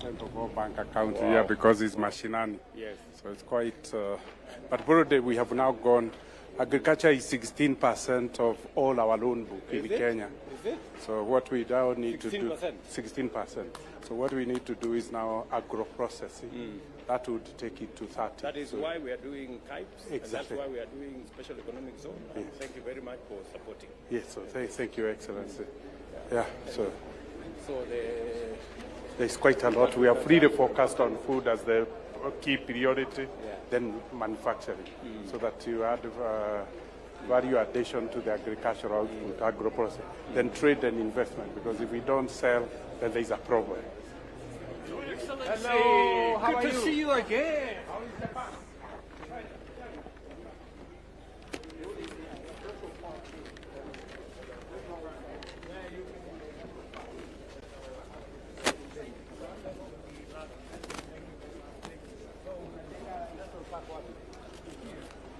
76% of all bank accounts here because it's machinani. Yes. So it's quite. But probably we have now gone. Agriculture is 16% of all our loan book in Kenya. Is it? So what we now need to do, 16%. So what we need to do is now agro-processing. That would take it to 30. That is why we are doing KIPES. Exactly. And that's why we are doing special economic zone. Yes. Thank you very much for supporting. Yes, so thank you, Excellency. Yeah, so there's quite a lot. We have really focused on food as the key priority, then manufacturing, so that you add value addition to the agricultural output, agro-processing, then trade and investment, because if we don't sell, then there's a problem. Hello, how are you? Good to see you again. How is Japan?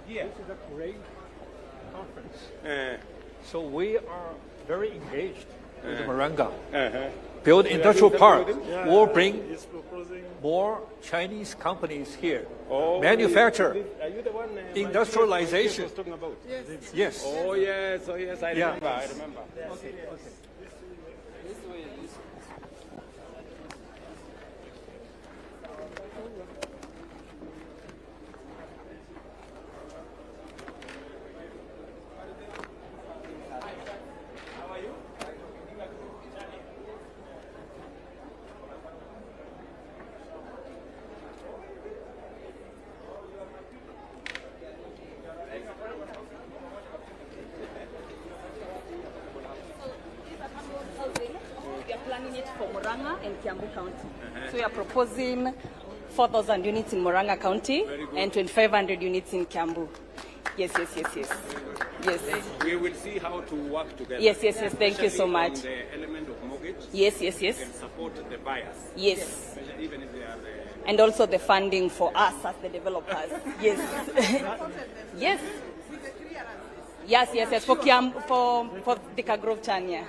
Yeah. This is a great conference. So we are very engaged with Murang'a. Build industrial park will bring more Chinese companies here. Manufacture, industrialization. Yes. Oh yes, I remember. I remember. Okay. We are planning it for Murang'a and Kiambu County. So we are proposing 4,000 units in Murang'a County and 2,500 units in Kiambu. Yes. We will see how to work together. Yes. Thank you so much. On the element of mortgage. Yes. And support the buyers. Yes. Especially even if they are the... And also the funding for us as the developers. Yes. Yes. For Kiambu, for Thika Grove Chania.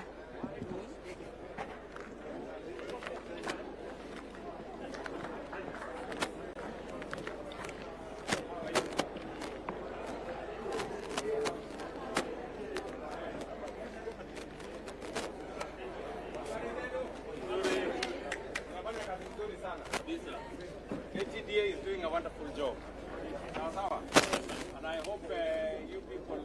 KTDA is doing a wonderful job. And I hope you people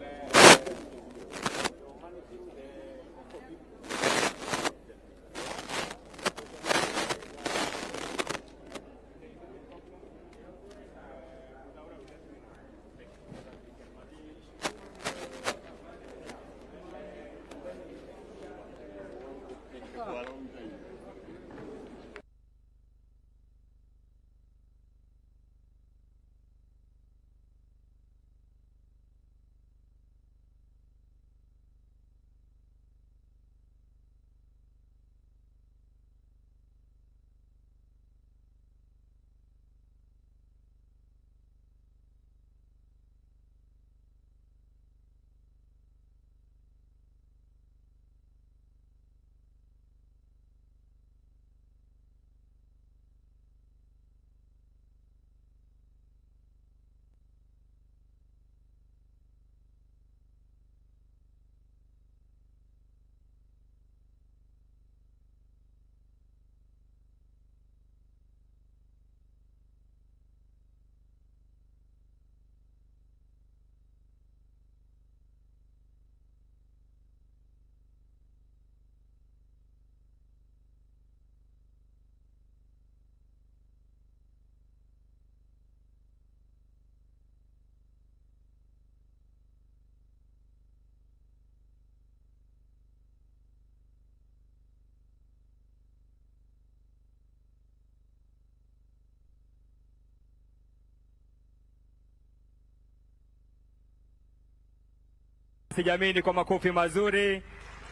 Jamii kwa makofi mazuri.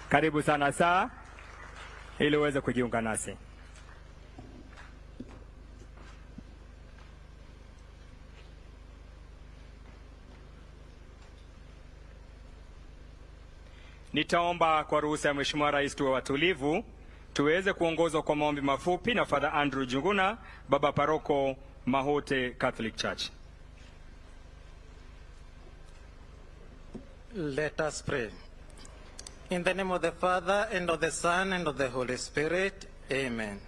Karibu sana ili uweze kujiunga nasi. Nitaomba kwa ruhusa ya Mheshimiwa Rais tuwe watulivu, tuweze kuongozwa kwa maombi mafupi na Father Andrew Junguna, Baba Paroko, Mahote Catholic Church. Let us pray. In the name of the Father, and of the Son, and of the Holy Spirit, amen.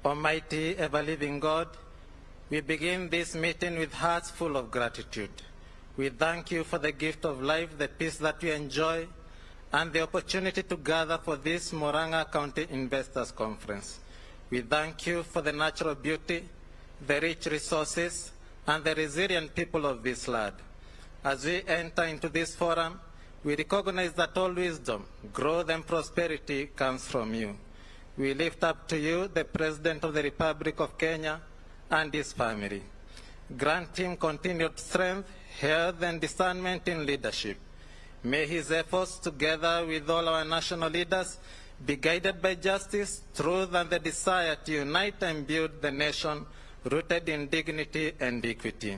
Almighty, ever-living God, we begin this meeting with hearts full of gratitude. We thank you for the gift of life, the peace that we enjoy, and the opportunity to gather for this Murang'a County Investors Conference. We thank you for the natural beauty, the rich resources, and the resilient people of this land. As we enter into this forum, we recognize that all wisdom, growth, and prosperity comes from you. We lift up to you the President of the Republic of Kenya and his family. Grant him continued strength, health, and discernment in leadership. May his efforts, together with all our national leaders, be guided by justice, truth, and the desire to unite and build the nation rooted in dignity and equity.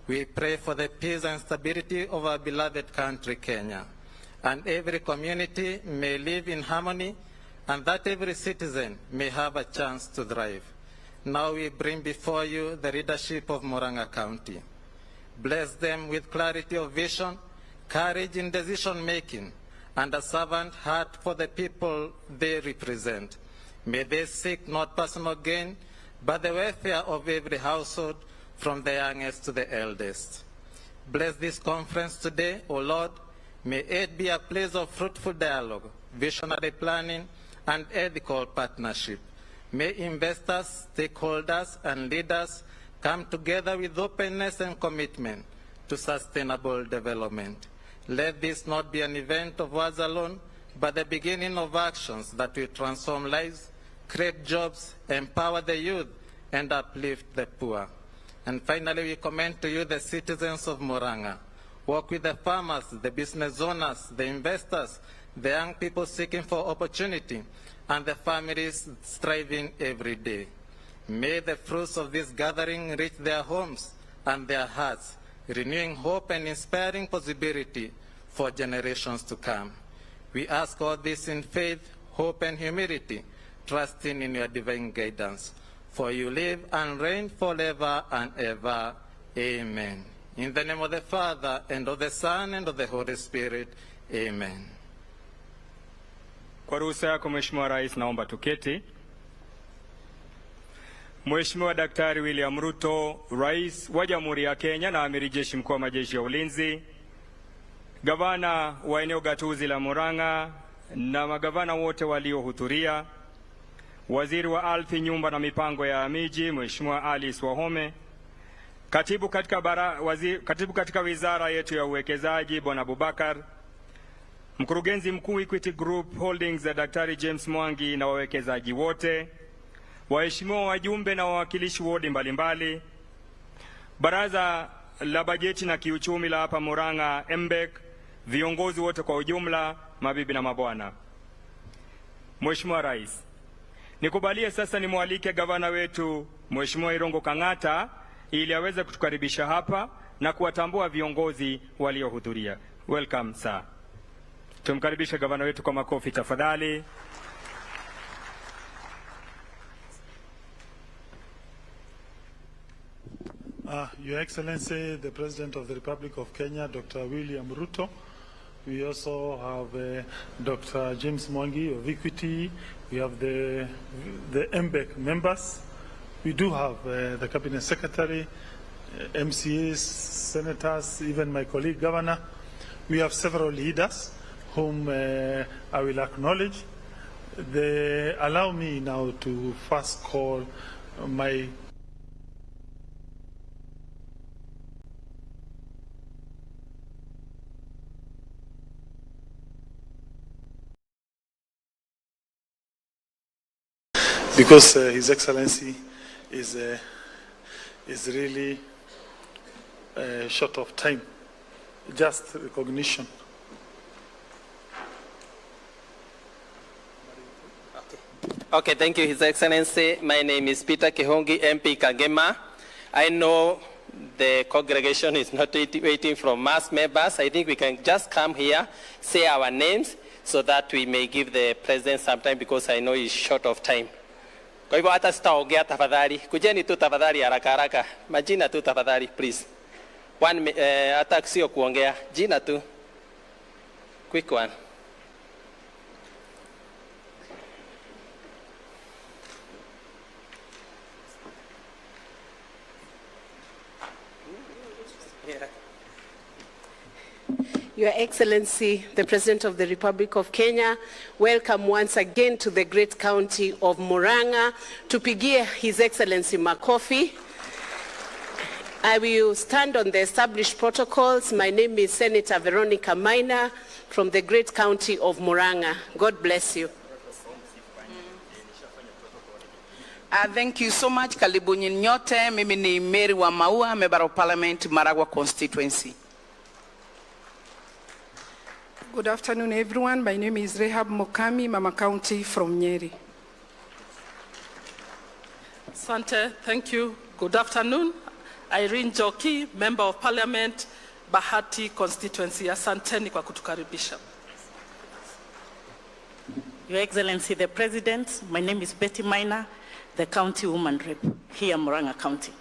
We pray for the peace and stability of our beloved country, Kenya, and every community may live in harmony, and that every citizen may have a chance to thrive. Now we bring before you the leadership of Murang'a County. Bless them with clarity of vision, courage in decision-making, and a servant heart for the people they represent. May they seek not personal gain, but the welfare of every household, from the youngest to the eldest. Bless this conference today, O Lord. May it be a place of fruitful dialogue, visionary planning, and ethical partnership. May investors, stakeholders, and leaders come together with openness and commitment to sustainable development. Let this not be an event of words alone, but the beginning of actions that will transform lives, create jobs, empower the youth, and uplift the poor. And finally, we commend to you the citizens of Murang'a. Work with the farmers, the business owners, the investors, the young people seeking for opportunity, and the families striving every day. May the fruits of this gathering reach their homes and their hearts, renewing hope and inspiring possibility for generations to come. We ask all this in faith, hope, and humility, trusting in your divine guidance. For you live and reign forever and ever. Amen. In the name of the Father, and of the Son, and of the Holy Spirit. Amen. Kwa ruhusa yako Mheshimiwa Rais, naomba tuketi. Mheshimiwa Daktari William Ruto, Rais wa Jamhuri ya Kenya na Amiri Jeshi Mkuu wa Majeshi ya Ulinzi, Gavana wa eneo gatuzi la Murang'a na magavana wote waliohudhuria, Waziri wa Ardhi, Nyumba na Mipango ya Miji Mheshimiwa Alice Wahome, Katibu katika Wizara yetu ya Uwekezaji Bwana Abubakar, Mkurugenzi Mkuu Equity Group Holdings Daktari James Mwangi na wawekezaji wote, waheshimiwa wajumbe na wawakilishi wodi mbalimbali, Baraza la Bajeti na Kiuchumi la hapa Murang'a MBEK, viongozi wote kwa ujumla, mabibi na mabwana. Mheshimiwa Rais, nikubalie sasa nimwalike gavana wetu Mheshimiwa Irungu Kang'ata ili aweze kutukaribisha hapa na kuwatambua viongozi waliohudhuria. Welcome sir. Tumkaribishe gavana wetu kwa makofi tafadhali. Your Excellency, the President of the Republic of Kenya, Dr. William Ruto. We also have Dr. James Mwangi of Equity. We have the MBEK members. We do have the Cabinet Secretary, MCAs, Senators, even my colleague Governor. We have several leaders whom I will acknowledge. Allow me now to first call my because His Excellency is really short of time. Just recognition. Okay, thank you, His Excellency. My name is Peter Kihongi, MP Kagema. I know the congregation is not waiting from us members, I think we can just come here, say our names, so that we may give the president some time, because I know he's short of time. Kwa hivyo hata sitaongea tafadhali. Kujeni tu tafadhali haraka haraka. Majina tu tafadhali, please. Hata sio kuongea. Jina tu. Quick one. Your Excellency, the President of the Republic of Kenya, welcome once again to the great county of Murang'a. Tupigie His Excellency makofi. I will stand on the established protocols. My name is Senator Veronica Maina from the great county of Murang'a. God bless you. Thank you so much. Karibuni nyote. Mimi ni Mary wa Maua, Member of Parliament, Maragua constituency. Good afternoon, everyone. My name is Rehab Mokami, Mama County from Nyeri. Asante, thank you. Good afternoon. Irene Joki, Member of Parliament, Bahati constituency. Asanteni kwa kutukaribisha. Your Excellency, the President, my name is Betty Maina, the County Woman Rep here in Murang'a County.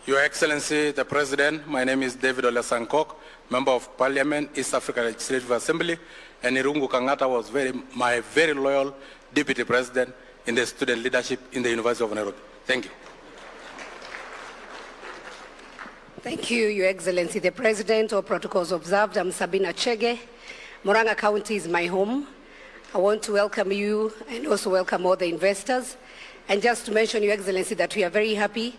Your Excellency, the President, my name is David Olesankok, Member of Parliament, East African Legislative Assembly, and Irungu Kangata was my very loyal Deputy President in the student leadership in the University of Nairobi. Thank you. Thank you, Your Excellency, the President. All protocols observed. I'm Sabina Chege. Murang'a County is my home. I want to welcome you and also welcome all the investors. And just to mention, Your Excellency, that we are very happy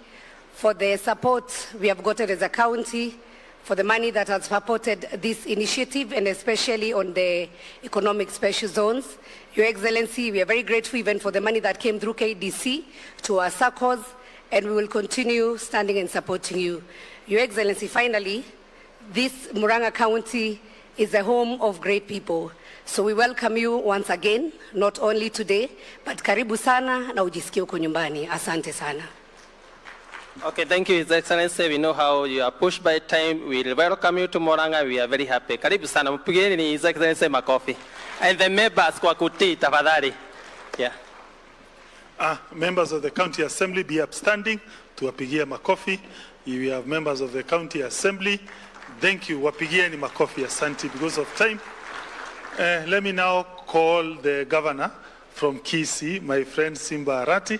for the support we have gotten as a county, for the money that has supported this initiative, and especially on the economic special zones. Your Excellency, we are very grateful even for the money that came through KDC to our circles, and we will continue standing and supporting you. Your Excellency, finally, this Murang'a County is a home of great people. So we welcome you once again, not only today, but karibu sana na ujisikie uko nyumbani. Asante sana. Okay, thank you, His Excellency. We know how you are pushed by time. We welcome you to Murang'a. We are very happy. Karibu sana. Mpigeni ni His Excellency makofi. And the members kwa kutii tafadhali. Yeah. Members of the County Assembly, be upstanding to wapigia makofi. We have members of the County Assembly. Thank you. Wapigieni makofi. Asante because of time. Let me now call the governor from Kisii, my friend Simba Arati,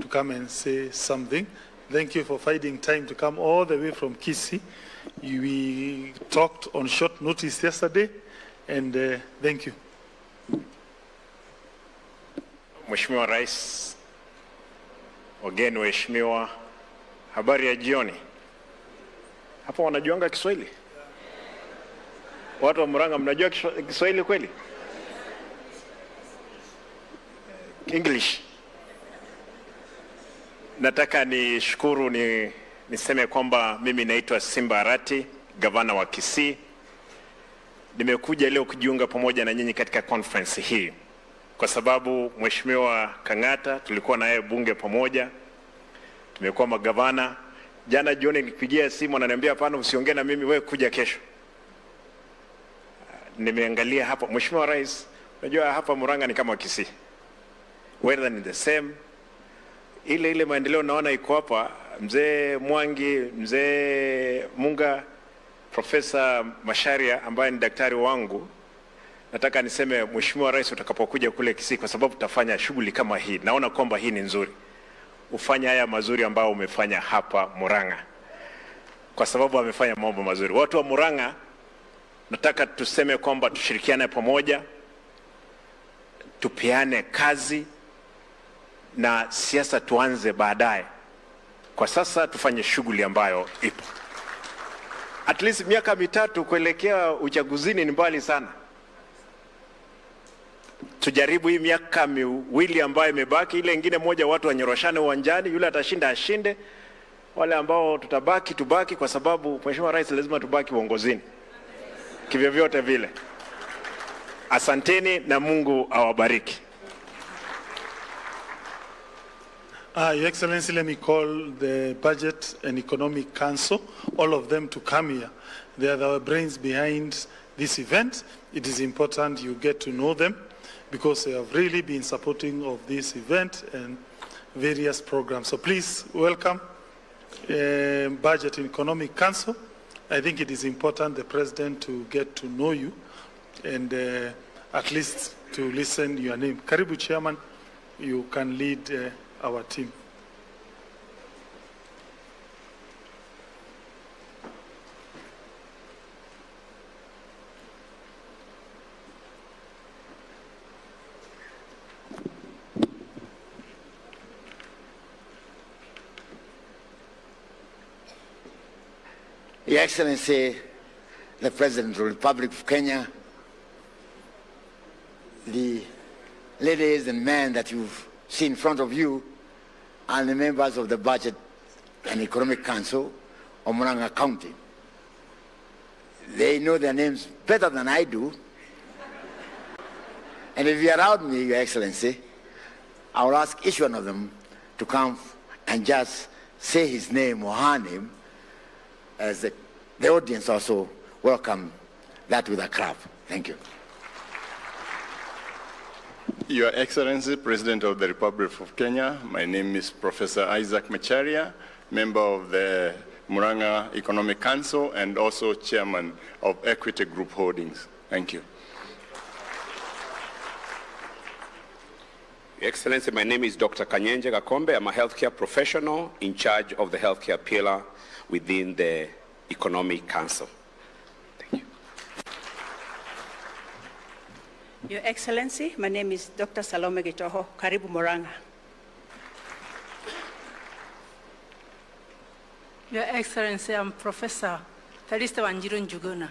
to come and say something. Thank you for finding time to come all the way from Kisii. We talked on short notice yesterday, and thank you. Mheshimiwa Rais, wageni waheshimiwa, habari ya jioni. Hapa wanajuanga Kiswahili? Watu wa Murang'a mnajua Kiswahili kweli? English. Nataka nishukuru niseme kwamba mimi naitwa Simba Arati, gavana wa Kisii. Nimekuja leo kujiunga pamoja na nyinyi katika conference hii kwa sababu Mheshimiwa Kang'ata tulikuwa naye bunge pamoja. Tumekuwa magavana. Jana jioni nilipigia simu ananiambia hapana usiongee na mimi, wewe kuja kesho. Nimeangalia hapa Mheshimiwa Rais, unajua hapa Murang'a ni kama Kisii. Whether ni the same. Ile maendeleo naona iko hapa, mzee Mwangi, mzee Munga, Profesa Masharia ambaye ni daktari wangu. Nataka niseme Mheshimiwa Rais utakapokuja kule Kisii, kwa sababu tutafanya shughuli kama hii. Naona kwamba hii ni nzuri. Ufanye haya mazuri ambao umefanya hapa Murang'a. Kwa sababu amefanya mambo mazuri. Watu wa Murang'a nataka tuseme kwamba tushirikiane pamoja. Tupeane kazi na siasa tuanze baadaye. Kwa sasa tufanye shughuli ambayo ipo. At least miaka 3 kuelekea uchaguzini ni mbali sana. Tujaribu hii miaka 2 ambayo imebaki, ile nyingine moja watu wanyoroshane uwanjani, yule atashinda ashinde. Wale ambao tutabaki tubaki, kwa sababu Mheshimiwa Rais lazima tubaki uongozini. Kivyo vyote vile. Asanteni na Mungu awabariki. Your Excellency, let me call the Budget and Economic Council, all of them to come here. They are the brains behind this event. It is important you get to know them because they have really been supporting of this event and various programs. So please welcome Budget and Economic Council. I think it is important the President to get to know you and at least to listen your name. Karibu Chairman, you can lead our team. Your Excellency, the President of the Republic of Kenya, the ladies and men that you've seen in front of you, and the members of the Budget and Economic Council of Murang'a County. They know their names better than I do. And if you allow me, Your Excellency, I will ask each one of them to come and just say his name or her name as the audience also welcome that with a clap. Thank you. Your Excellency, President of the Republic of Kenya, my name is Professor Isaac Macharia, member of the Murang'a Economic Council and also Chairman of Equity Group Holdings. Thank you. Your Excellency, my name is Dr. Kanyenje Gakombe. I'm a healthcare professional in charge of the healthcare pillar within the Economic Council. Thank you. Your Excellency, my name is Dr. Salome Gitoho, Karibu Murang'a. Your Excellency, I'm Professor Felista Wanjiru Njuguna.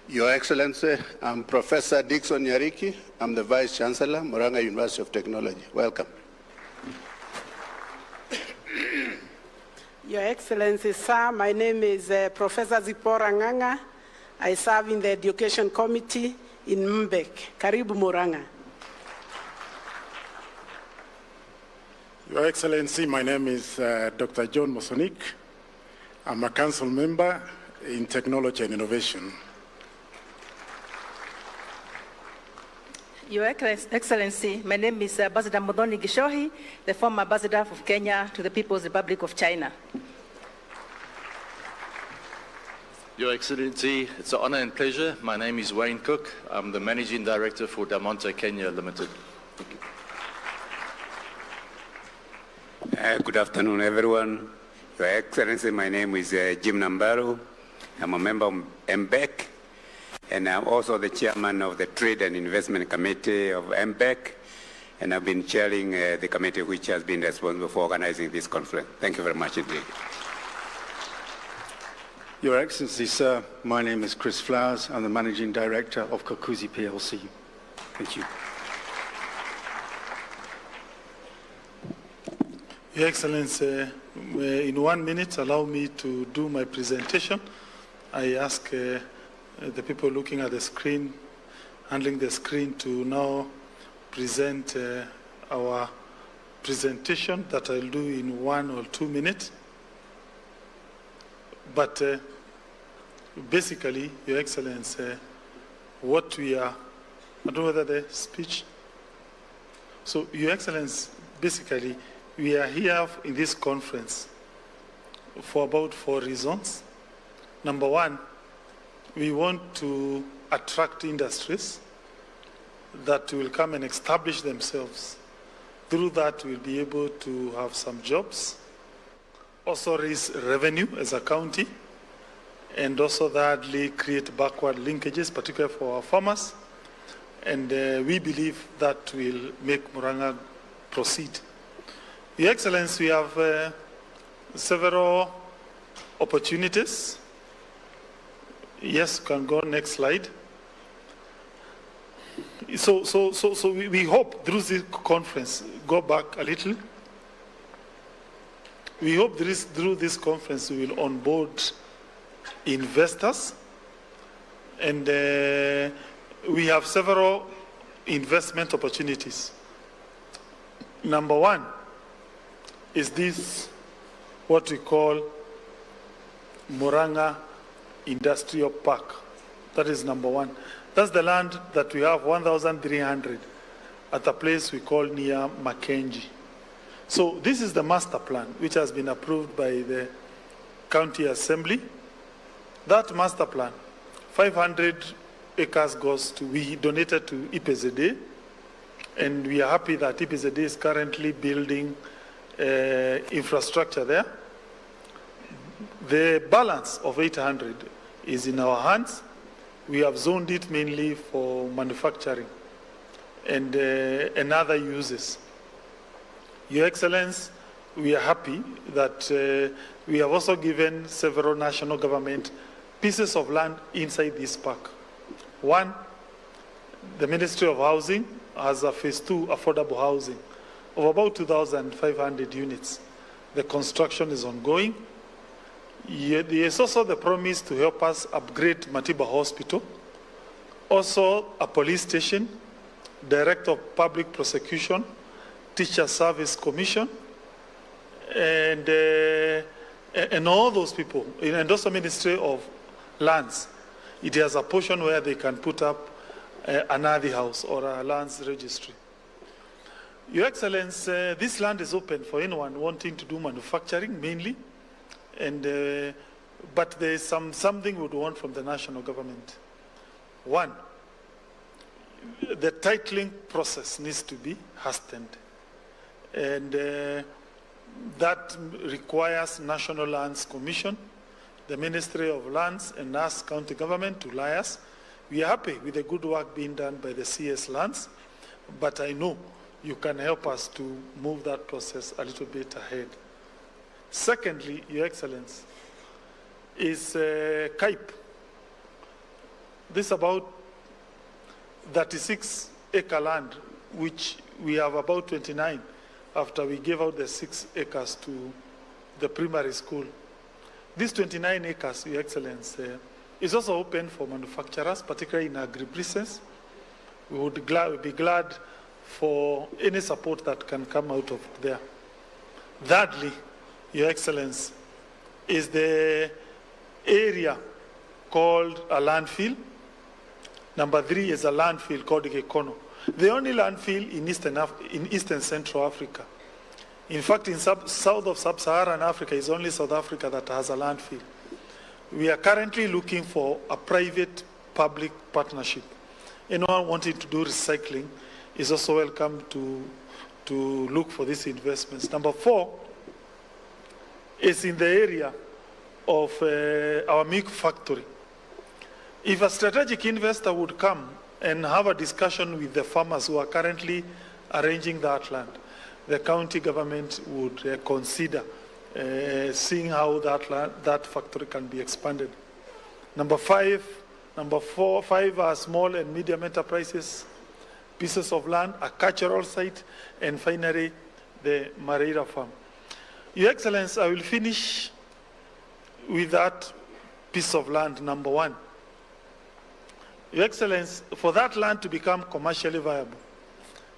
Your Excellency, I'm Professor Dixon Nyariki. I'm the Vice Chancellor, Murang'a University of Technology. Welcome. Your Excellency, sir, my name is Professor Zipporah Ng'ang'a. I serve in the Education Committee in Mbek. Karibu Murang'a. Your Excellency, my name is Dr. John Mosonik. I'm a council member in technology and innovation. Your Excellency, my name is Ambassador Muthoni Gishohi, the former Ambassador of Kenya to the People's Republic of China. Your Excellency, it's an honor and pleasure. My name is Wayne Cook. I'm the Managing Director for Del Monte Kenya Limited. Thank you. Good afternoon, everyone. Your Excellency, my name is Jim Nambaru. I'm a member of MBEC, and I'm also the chairman of the Trade and Investment Committee of MBEC, and I've been chairing the committee which has been responsible for organizing this conference. Thank you very much indeed. Your Excellency, sir, my name is Chris Flowers. I'm the Managing Director of Kakuzi PLC. Thank you. Your Excellency, in 1 minute, allow me to do my presentation. I ask the people looking at the screen, handling the screen, to now present our presentation that I'll do in 1 or 2 minutes. But basically, Your Excellency, what we are, I don't know whether the speech. So, Your Excellency, basically, we are here in this conference for about 4 reasons. Number one, we want to attract industries that will come and establish themselves. Through that, we'll be able to have some jobs, also raise revenue as a county, and also thirdly, create backward linkages, particularly for our farmers. And we believe that will make Murang'a proceed. Your Excellency, we have several opportunities. Yes, can go next slide. So we hope through this conference, go back a little. We hope through this conference we will onboard investors, and we have several investment opportunities Number one is this, what we call Murang'a Industrial Park. That is number one. That's the land that we have 1,300 at a place we call near Mackenzie. So this is the master plan, which has been approved by the County Assembly. That master plan, 500 acres we donated to IPZD, and we are happy that IPZD is currently building infrastructure there. The balance of 800 is in our hands. We have zoned it mainly for manufacturing and other uses. Your Excellency, we are happy that we have also given several national government pieces of land inside this park. One, the Ministry of Housing has a phase 2 affordable housing of about 2,500 units. The construction is ongoing. There is also the promise to help us upgrade Matiba Hospital, also a police station, Director of Public Prosecution, Teacher Service Commission, and all those people, and also Ministry of Lands. It has a portion where they can put up another house or a lands registry. Your Excellency, this land is open for anyone wanting to do manufacturing mainly, and but there is something we would want from the national government. One, the titling process needs to be hastened, and that requires National Lands Commission, the Ministry of Lands, and us, county government, to liaise. We are happy with the good work being done by the CS Lands, but I know you can help us to move that process a little bit ahead. Secondly, Your Excellency, is KAIP. This is about 36-acre land, which we have about 29 after we gave out the 6 acres to the primary school. These 29 acres, Your Excellency, is also open for manufacturers, particularly in agribusiness. We would be glad for any support that can come out of there. Thirdly, Your Excellency, is the area called a landfill. Number 3 is a landfill called Gekono. The only landfill in Eastern Central Africa. In fact, in south of Sub-Saharan Africa, is only South Africa that has a landfill. We are currently looking for a private-public partnership. Anyone wanting to do recycling is also welcome to look for these investments. Number 4 is in the area of our milk factory. If a strategic investor would come and have a discussion with the farmers who are currently arranging that land, the county government would consider seeing how that factory can be expanded. Number 5 are small and medium enterprises, pieces of land, a cultural site, and finally, the Mareira farm. Your Excellency, I will finish with that piece of land, number 1. Your Excellency, for that land to become commercially viable,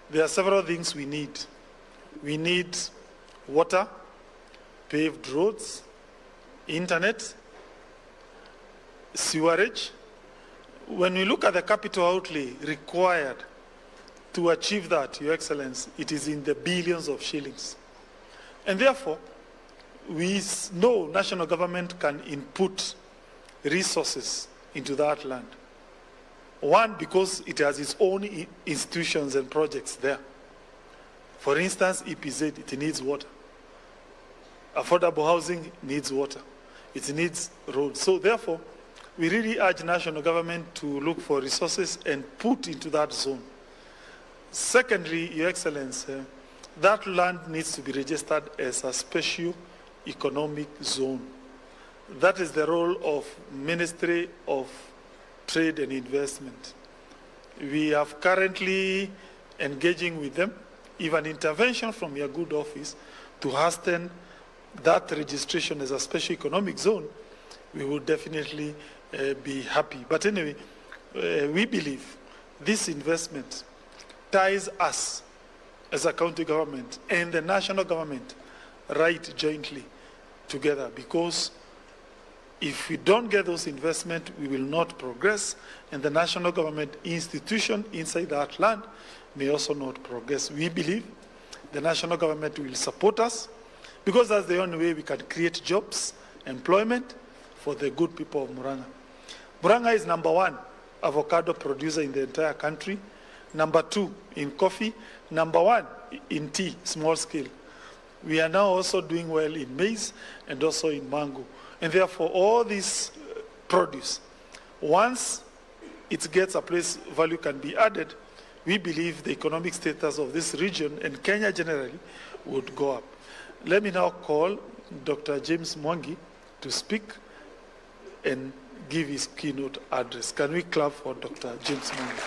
there are several things we need. We need water, paved roads, internet, sewerage. When we look at the capital outlay required to achieve that, Your Excellency, it is in the billions of shillings. And therefore, we know national government can input resources into that land. One, because it has its own institutions and projects there. For instance, EPZ, it needs water. Affordable housing needs water. It needs roads. So therefore, we really urge national government to look for resources and put into that zone. Secondly, Your Excellency, that land needs to be registered as a special economic zone. That is the role of Ministry of Trade and Investment. We are currently engaging with them. If an intervention from your good office to hasten that registration as a special economic zone, we would definitely be happy. But anyway, we believe this investment ties us as a county government and the national government write jointly together, because if we don't get those investments, we will not progress, and the national government institution inside that land may also not progress. We believe the national government will support us, because that's the only way we can create jobs, employment for the good people of Murang'a. Murang'a is #1 avocado producer in the entire country, #2 in coffee, #1 in tea, small scale. We are now also doing well in maize and also in mango. And therefore, all this produce, once it gets a place value can be added, we believe the economic status of this region and Kenya generally would go up. Let me now call Dr. James Mwangi to speak and give his keynote address. Can we clap for Dr. James Mwangi?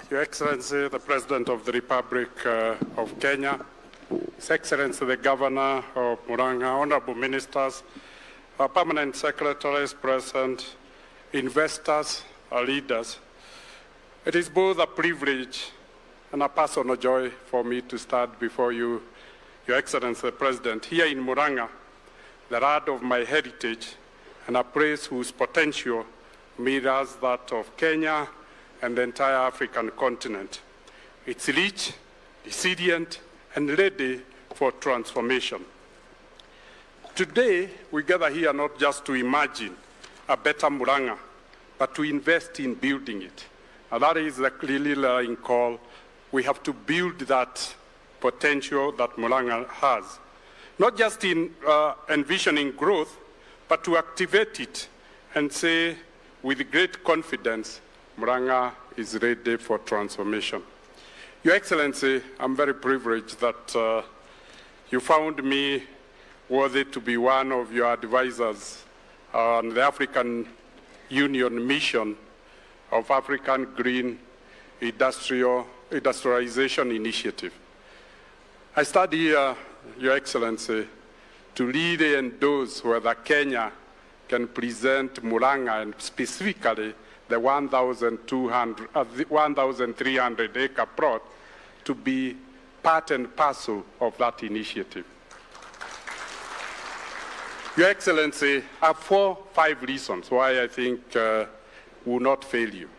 Your Excellency, the President of the Republic of Kenya, His Excellency, the Governor of Murang'a, Honorable Ministers, Permanent Secretaries present, investors, leaders, it is both a privilege and a personal joy for me to stand before you, Your Excellency, the President, here in Murang'a, the land of my heritage, and a place whose potential mirrors that of Kenya and the entire African continent. It's rich, resilient, and ready for transformation. Today, we gather here not just to imagine a better Murang'a, but to invest in building it. And that is the clearly call. We have to build that potential that Murang'a has. Not just in envisioning growth, but to activate it and say with great confidence, Murang'a is ready for transformation. Your Excellency, I'm very privileged that you found me worthy to be one of your advisors on the African Union mission of African Green Industrialization Initiative. I study here, Your Excellency, to really endorse whether Kenya can present Murang'a and specifically the 1,300 acre plot to be part and parcel of that initiative. Your Excellency, I have 5 reasons why I think will not fail you.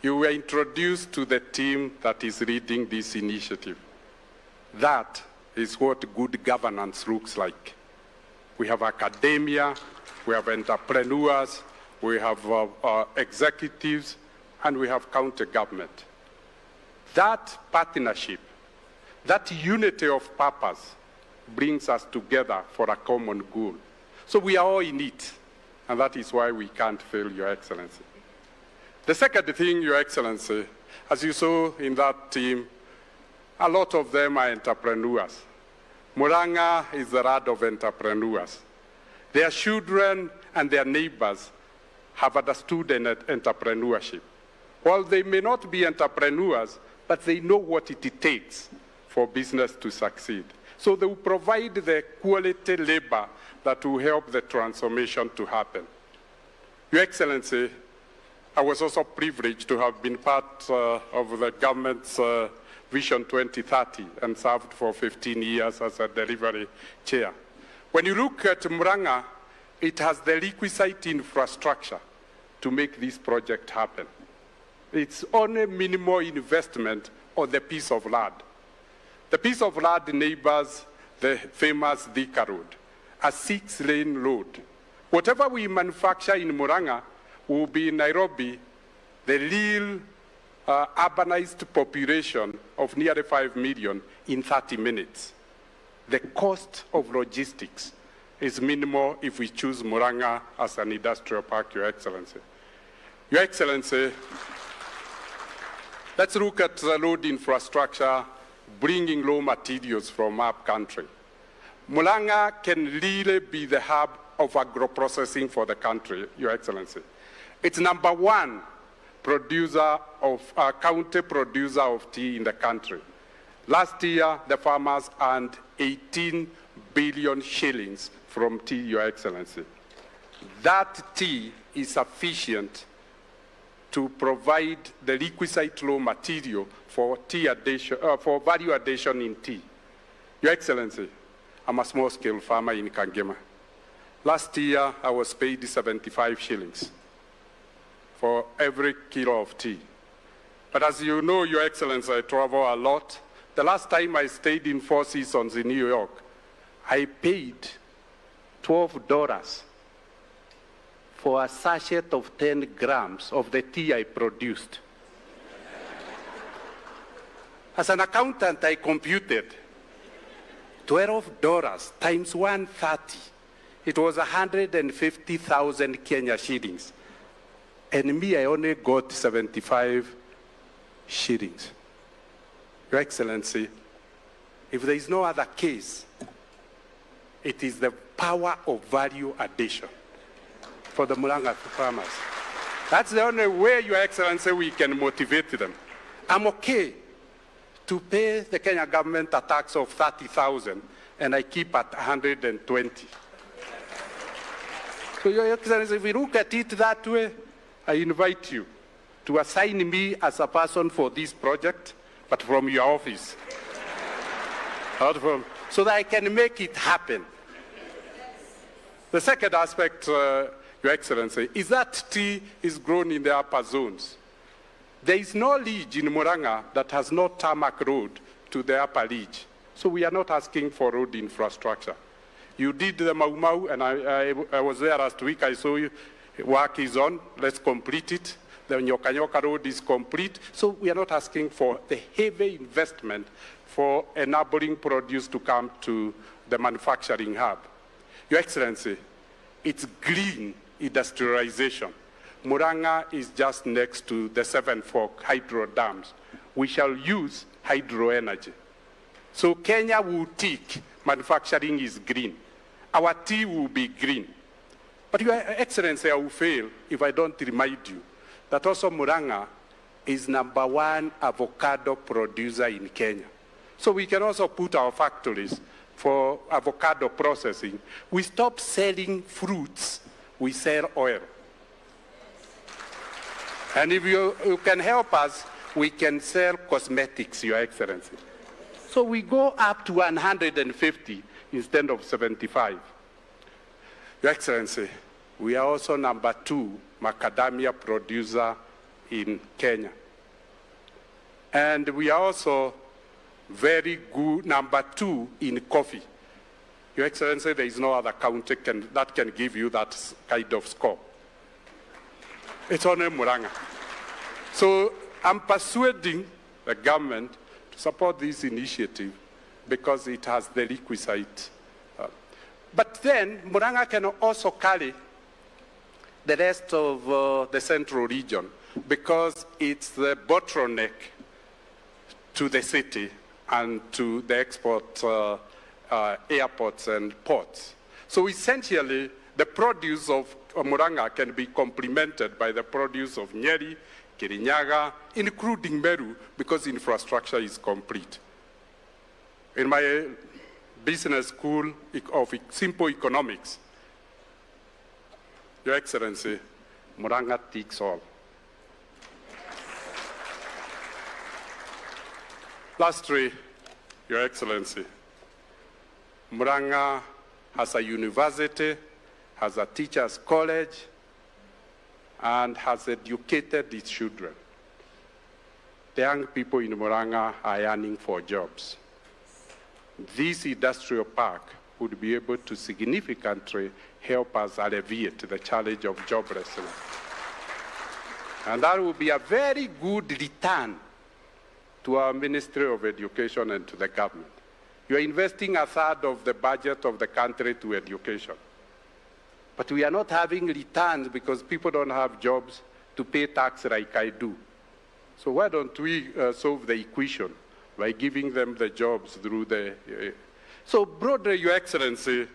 You were introduced to the team that is leading this initiative. That is what good governance looks like. We have academia, we have entrepreneurs, we have executives, and we have county government. That partnership, that unity of purpose brings us together for a common goal. So we are all in it, and that is why we can't fail, Your Excellency. The second thing, Your Excellency, as you saw in that team, a lot of them are entrepreneurs. Murang'a is the land of entrepreneurs. Their children and their neighbors have understood entrepreneurship. While they may not be entrepreneurs, but they know what it takes for business to succeed. So they will provide the quality labor that will help the transformation to happen. Your Excellency, I was also privileged to have been part of the government's Vision 2030 and served for 15 years as a delivery chair. When you look at Murang'a, it has the requisite infrastructure to make this project happen. It's only minimal investment on the piece of land. The piece of land neighbors the famous Thika Road, a 6-lane road. Whatever we manufacture in Murang'a will be in Nairobi, the real urbanized population of nearly 5 million in 30 minutes. The cost of logistics is minimal if we choose Murang'a as an industrial park, Your Excellency. Your Excellency, let's look at the road infrastructure, bringing raw materials from up country. Murang'a can really be the hub of agro-processing for the country, Your Excellency. It's #1 producer of county producer of tea in the country. Last year, the farmers earned 18 billion shillings from tea, Your Excellency. That tea is sufficient to provide the requisite raw material for for value addition in tea. Your Excellency, I'm a small-scale farmer in Kangema. Last year, I was paid 75 shillings for every kilo of tea. But as you know, Your Excellency, I travel a lot. The last time I stayed in Four Seasons in New York, I paid $12 for a sachet of 10 grams of the tea I produced. As an accountant, I computed $12 times 130. It was 150,000 Kenya shillings. And me, I only got 75 shillings. Your Excellency, if there is no other case, it is the power of value addition for the Murang'a farmers. That's the only way, Your Excellency, we can motivate them. I'm okay to pay the Kenya government a tax of 30,000 and I keep at 120. So, Your Excellency, if we look at it that way, I invite you to assign me as a person for this project, but from your office. So that I can make it happen. The second aspect, Your Excellency, is that tea is grown in the upper zones. There is no ridge in Murang'a that has no tarmac road to the upper ridge. So we are not asking for road infrastructure. You did the Mau Mau, and I was there last week. I saw you. Work is on. Let's complete it. The Nyoka Nyoka road is complete. So we are not asking for the heavy investment for enabling produce to come to the manufacturing hub. Your Excellency, it's green industrialization. Murang'a is just next to the Seven Fork hydro dams. We shall use hydro energy. So Kenya will tick, manufacturing is green. Our tea will be green. But Your Excellency, I will fail if I don't remind you that also Murang'a is #1 avocado producer in Kenya. So we can also put our factories for avocado processing. We stop selling fruits, we sell oil. And if you can help us, we can sell cosmetics, Your Excellency. So we go up to 150 instead of 75. Your Excellency, we are also #2 macadamia producer in Kenya. And we are also very good #2 in coffee. Your Excellency, there is no other country that can give you that kind of score. It's only Murang'a. So I'm persuading the government to support this initiative because it has the requisite. But then Murang'a can also carry the rest of the central region because it's the bottleneck to the city and to the export airports and ports. So essentially, the produce of Murang'a can be complemented by the produce of Nyeri, Kirinyaga, including Meru, because infrastructure is complete. In my business school of simple economics, Your Excellency, Murang'a ticks all. Lastly, Your Excellency, Murang'a has a university, has a teacher's college, and has educated its children. The young people in Murang'a are yearning for jobs. This industrial park would be able to significantly help us alleviate the challenge of joblessness. And that will be a very good return to our Ministry of Education and to the government. You are investing 1/3 of the budget of the country to education. But we are not having returns because people don't have jobs to pay tax like I do. So why don't we solve the equation by giving them the jobs through the... So broadly, Your Excellency,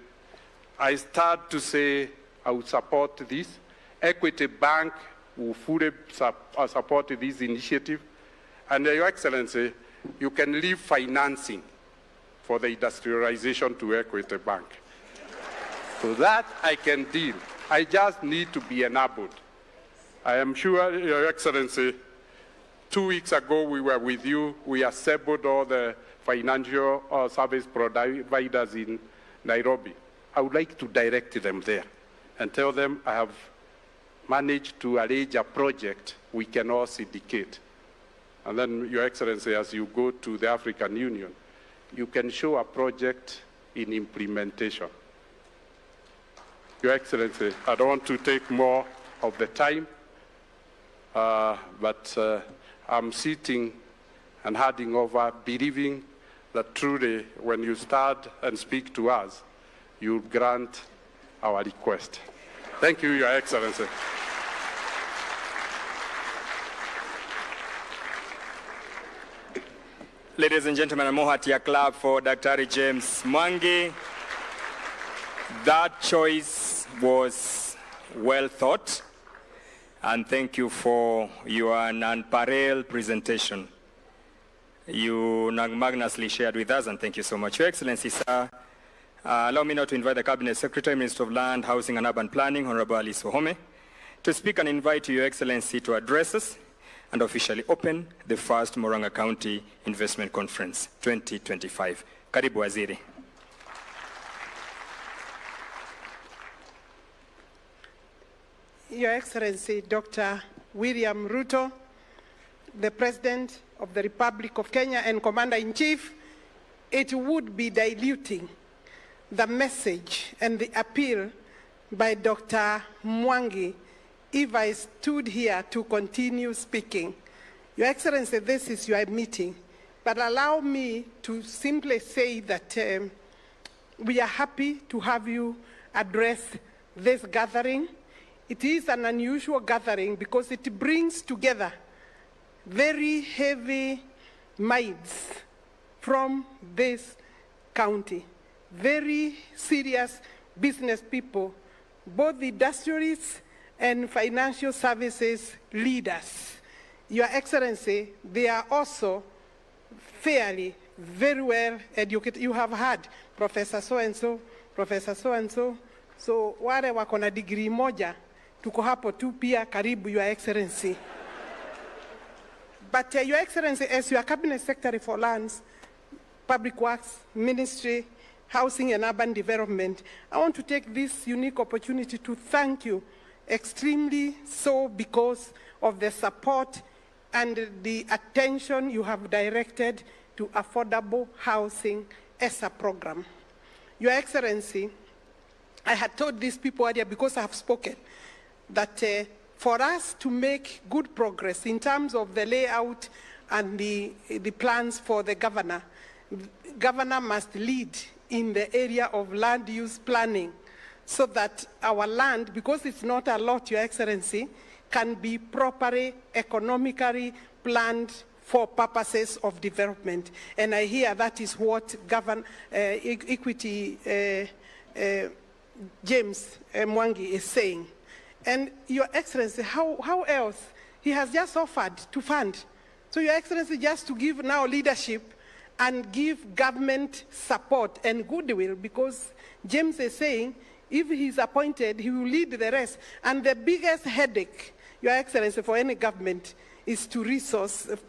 I start to say I would support this. Equity Bank will fully support this initiative. And Your Excellency, you can leave financing for the industrialization to Equity Bank. So that I can deal. I just need to be enabled. I am sure, Your Excellency, 2 weeks ago we were with you. We assembled all the financial service providers in Nairobi. I would like to direct them there and tell them I have managed to arrange a project we can all syndicate. And then, Your Excellency, as you go to the African Union, you can show a project in implementation. Your Excellency, I don't want to take more of the time, but I'm sitting and handing over, believing that truly when you start and speak to us, you'll grant our request. Thank you, Your Excellency. Ladies and gentlemen, a Mohatia clap for Dr. James Mwangi. That choice was well thought, and thank you for your non-parallel presentation. You magnously shared with us, and thank you so much. Your Excellency, sir, allow me now to invite the Cabinet Secretary, Minister of Land, Housing and Urban Planning, Honorable Alice Wahome, to speak and invite Your Excellency to address us and officially open the first Murang'a County Investment Conference 2025. Karibu Waziri. Your Excellency, Dr. William Ruto, the President of the Republic of Kenya and Commander-in-Chief, it would be diluting the message and the appeal by Dr. Mwangi if I stood here to continue speaking. Your Excellency, this is your meeting, but allow me to simply say that we are happy to have you address this gathering. It is an unusual gathering because it brings together very heavy minds from this county, very serious business people, both the industrialists and financial services leaders. Your Excellency, they are also fairly, very well educated. You have had Professor so-and-so, Professor so-and-so, so wale wako na degree moja, tuko hapo tu pia karibu, Your Excellency. But Your Excellency, as your Cabinet Secretary for Lands, Public Works, Ministry, Housing and Urban Development, I want to take this unique opportunity to thank you extremely so because of the support and the attention you have directed to affordable housing as a program. Your Excellency, I had told these people earlier, because I have spoken, that for us to make good progress in terms of the layout and the plans for the governor must lead in the area of land use planning, so that our land, because it's not a lot, Your Excellency, can be properly, economically planned for purposes of development. And I hear that is what Equity James Mwangi is saying. And Your Excellency, how else? He has just offered to fund. So Your Excellency, just to give now leadership and give government support and goodwill, because James is saying if he's appointed, he will lead the rest. And the biggest headache, Your Excellency, for any government is to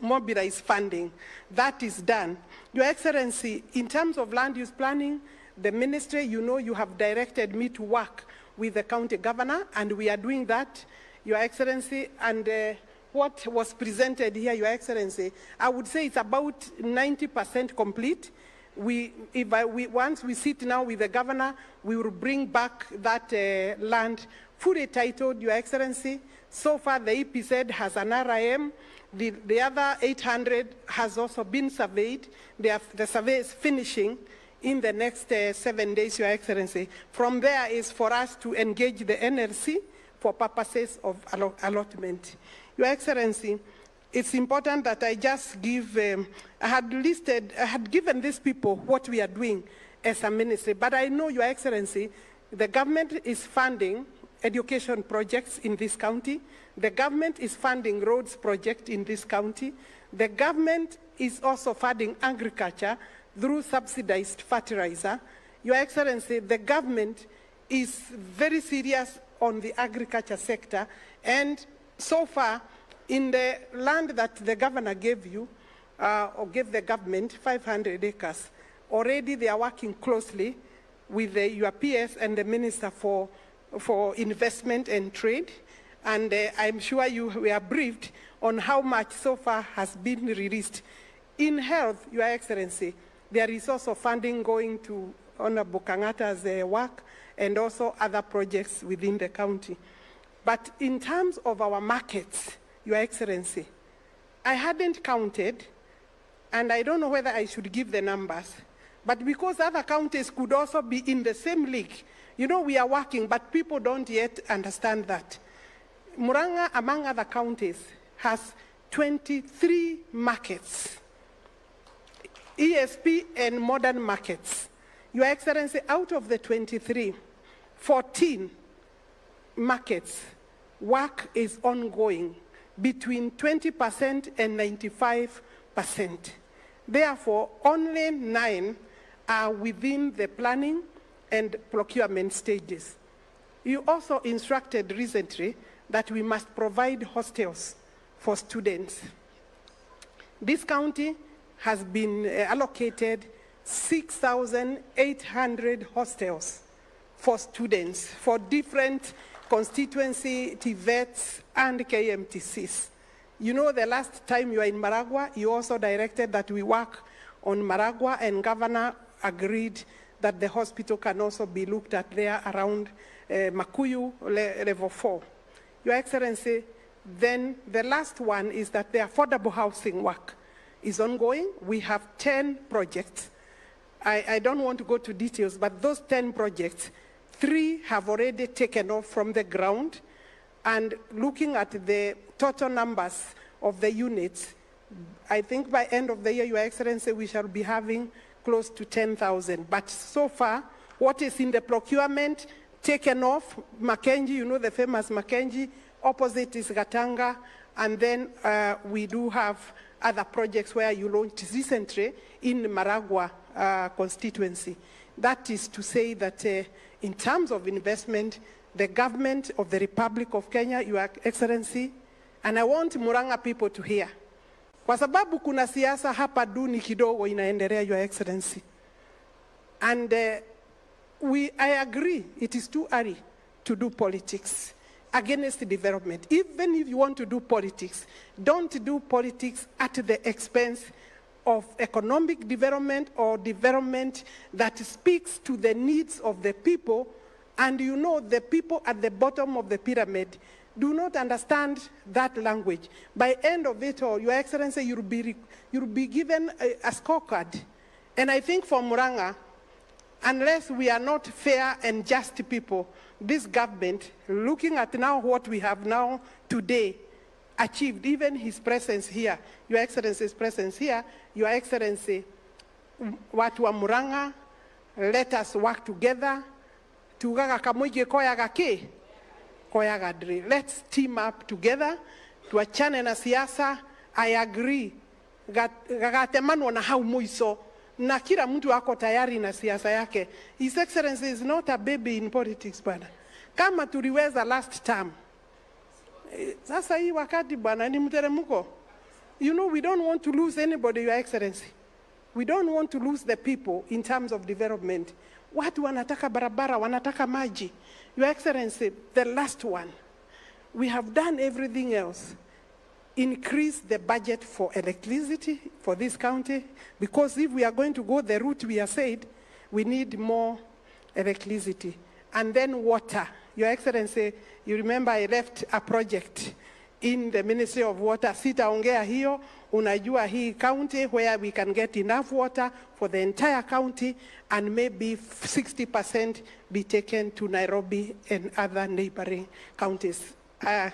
mobilize funding. That is done. Your Excellency, in terms of land use planning, the ministry, you know, you have directed me to work with the county governor, and we are doing that, Your Excellency. And what was presented here, Your Excellency, I would say it's about 90% complete. Once we sit now with the governor, we will bring back that land fully titled, Your Excellency. So far, the EPZ has an RIM. The other 800 has also been surveyed. The survey is finishing in the next 7 days, Your Excellency. From there is for us to engage the NLC for purposes of allotment. Your Excellency, it's important that I just give, I had given these people what we are doing as a ministry, but I know, Your Excellency, the government is funding education projects in this county. The government is funding roads project in this county. The government is also funding agriculture through subsidized fertilizer. Your Excellency, the government is very serious on the agriculture sector. And so far, in the land that the governor gave you, or gave the government, 500 acres, already they are working closely with your PS and the Minister for Investment and Trade. And I'm sure you were briefed on how much so far has been released. In health, Your Excellency, there is also funding going to Honorable Kangata's work and also other projects within the county. But in terms of our markets, Your Excellency, I hadn't counted, and I don't know whether I should give the numbers, but because other counties could also be in the same league, you know, we are working, but people don't yet understand that. Murang'a, among other counties, has 23 markets, ESP and modern markets. Your Excellency, out of the 23, 14 markets, work is ongoing between 20% and 95%. Therefore, only 9 are within the planning and procurement stages. You also instructed recently that we must provide hostels for students. This county has been allocated 6,800 hostels for students for different constituency, TVETs, and KMTCs. You know, the last time you were in Murang'a, you also directed that we work on Murang'a, and Governor agreed that the hospital can also be looked at there around Makuyu level 4. Your Excellency, then the last one is that the affordable housing work is ongoing. We have 10 projects. I don't want to go to details, but those 10 projects, 3 have already taken off from the ground. And looking at the total numbers of the units, I think by end of the year, Your Excellency, we shall be having close to 10,000. But so far, what is in the procurement taken off, Mackenzie, you know the famous Mackenzie, opposite is Gatanga, and then we do have other projects where you launched recently in Murang'a constituency. That is to say that in terms of investment, the government of the Republic of Kenya, Your Excellency, and I want Murang'a people to hear, kwa sababu kuna siasa hapa duni kidogo inaendelea, Your Excellency. And I agree, it is too early to do politics against development. Even if you want to do politics, don't do politics at the expense of economic development or development that speaks to the needs of the people. And you know, the people at the bottom of the pyramid do not understand that language. By end of it all, Your Excellency, you'll be given a scorecard. And I think for Murang'a, unless we are not fair and just people, this government, looking at now what we have now today, achieved, even his presence here, Your Excellency's presence here, Your Excellency, watu wa Murang'a, let us work together. Tugaga kamuige koyaga ki? Koyaga dri. Let's team up together. Tuachane na siasa. I agree. Gagatemanwa na hau muiso. Na kila mtu ako tayari na siasa yake. His Excellency is not a baby in politics, bwana. Kama tuliweza last term. Sasa hii wakati bwana ni mteremko. You know, we don't want to lose anybody, Your Excellency. We don't want to lose the people in terms of development. Watu wanataka barabara, wanataka maji. Your Excellency, the last one, we have done everything else. Increase the budget for electricity for this county, because if we are going to go the route we have said, we need more electricity. And then water. Your Excellency, you remember I left a project in the Ministry of Water. Sitaongea hiyo, unajua hii county where we can get enough water for the entire county, and maybe 60% be taken to Nairobi and other neighboring counties. I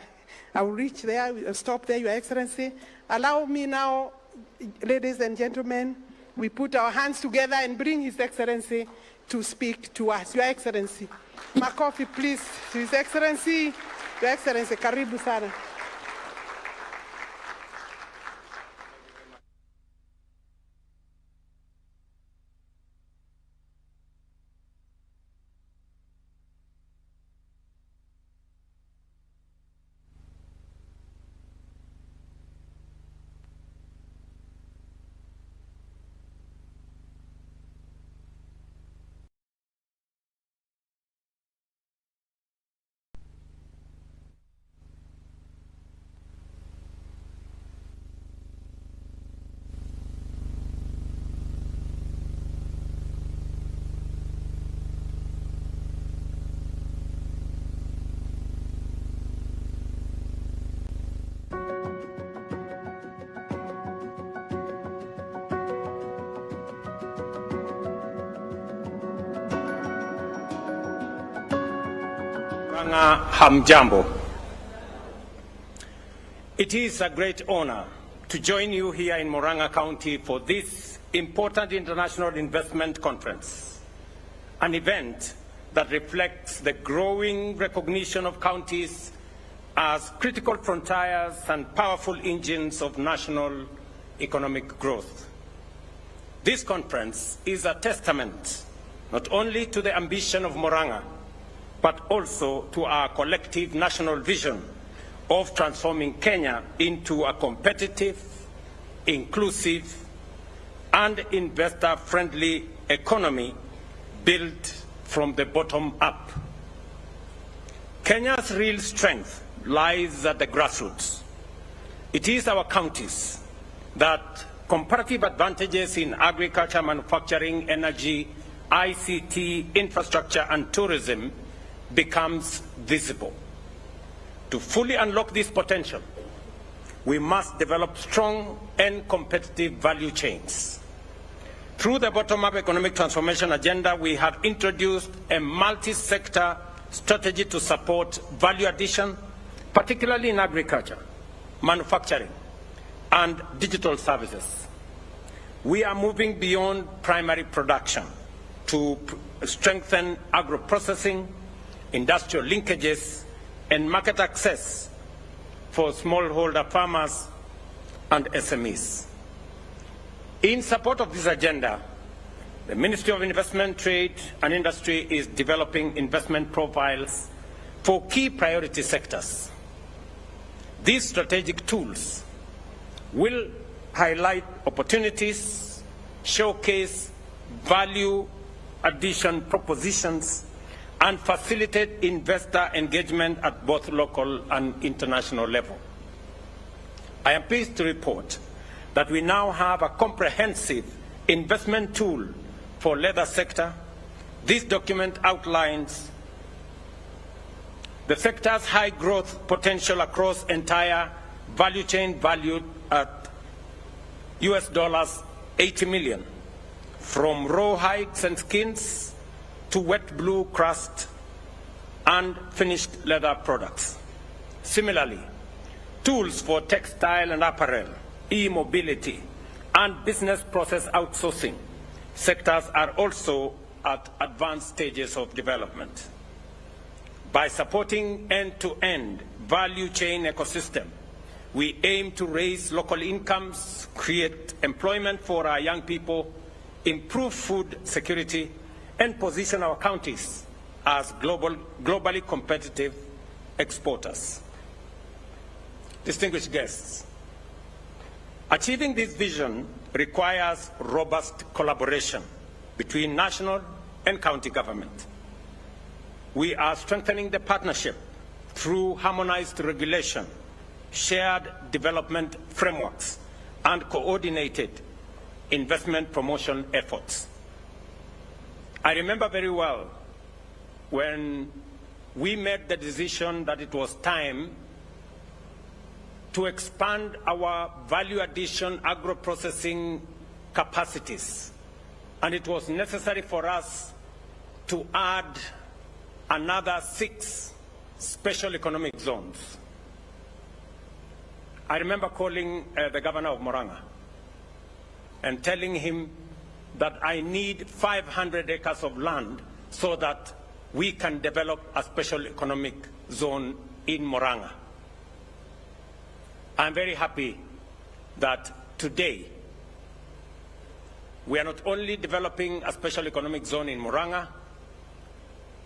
will reach there, I'll stop there, Your Excellency. Allow me now, ladies and gentlemen, we put our hands together and bring His Excellency to speak to us. Your Excellency, makofi please, His Excellency, Your Excellency, karibu sana. Murang'a, hamjambo. It is a great honor to join you here in Murang'a County for this important international investment conference, an event that reflects the growing recognition of counties as critical frontiers and powerful engines of national economic growth. This conference is a testament not only to the ambition of Murang'a, but also to our collective national vision of transforming Kenya into a competitive, inclusive, and investor-friendly economy built from the bottom up. Kenya's real strength lies at the grassroots. It is our counties that comparative advantages in agriculture, manufacturing, energy, ICT, infrastructure, and tourism becomes visible. To fully unlock this potential, we must develop strong and competitive value chains. Through the bottom-up economic transformation agenda, we have introduced a multi-sector strategy to support value addition, particularly in agriculture, manufacturing, and digital services. We are moving beyond primary production to strengthen agro-processing, industrial linkages, and market access for smallholder farmers and SMEs. In support of this agenda, the Ministry of Investment, Trade and Industry is developing investment profiles for key priority sectors. These strategic tools will highlight opportunities, showcase value addition propositions, and facilitate investor engagement at both local and international level. I am pleased to report that we now have a comprehensive investment tool for leather sector. This document outlines the sector's high growth potential across entire value chain valued at US $80 million, from raw hides and skins to wet blue crust and finished leather products. Similarly, tools for textile and apparel, e-mobility, and business process outsourcing sectors are also at advanced stages of development. By supporting end-to-end value chain ecosystem, we aim to raise local incomes, create employment for our young people, improve food security, and position our counties as globally competitive exporters. Distinguished guests, achieving this vision requires robust collaboration between national and county government. We are strengthening the partnership through harmonized regulation, shared development frameworks, and coordinated investment promotion efforts. I remember very well when we made the decision that it was time to expand our value addition agro-processing capacities. And it was necessary for us to add another 6 special economic zones. I remember calling the governor of Murang'a and telling him that I need 500 acres of land so that we can develop a special economic zone in Murang'a. I'm very happy that today we are not only developing a special economic zone in Murang'a,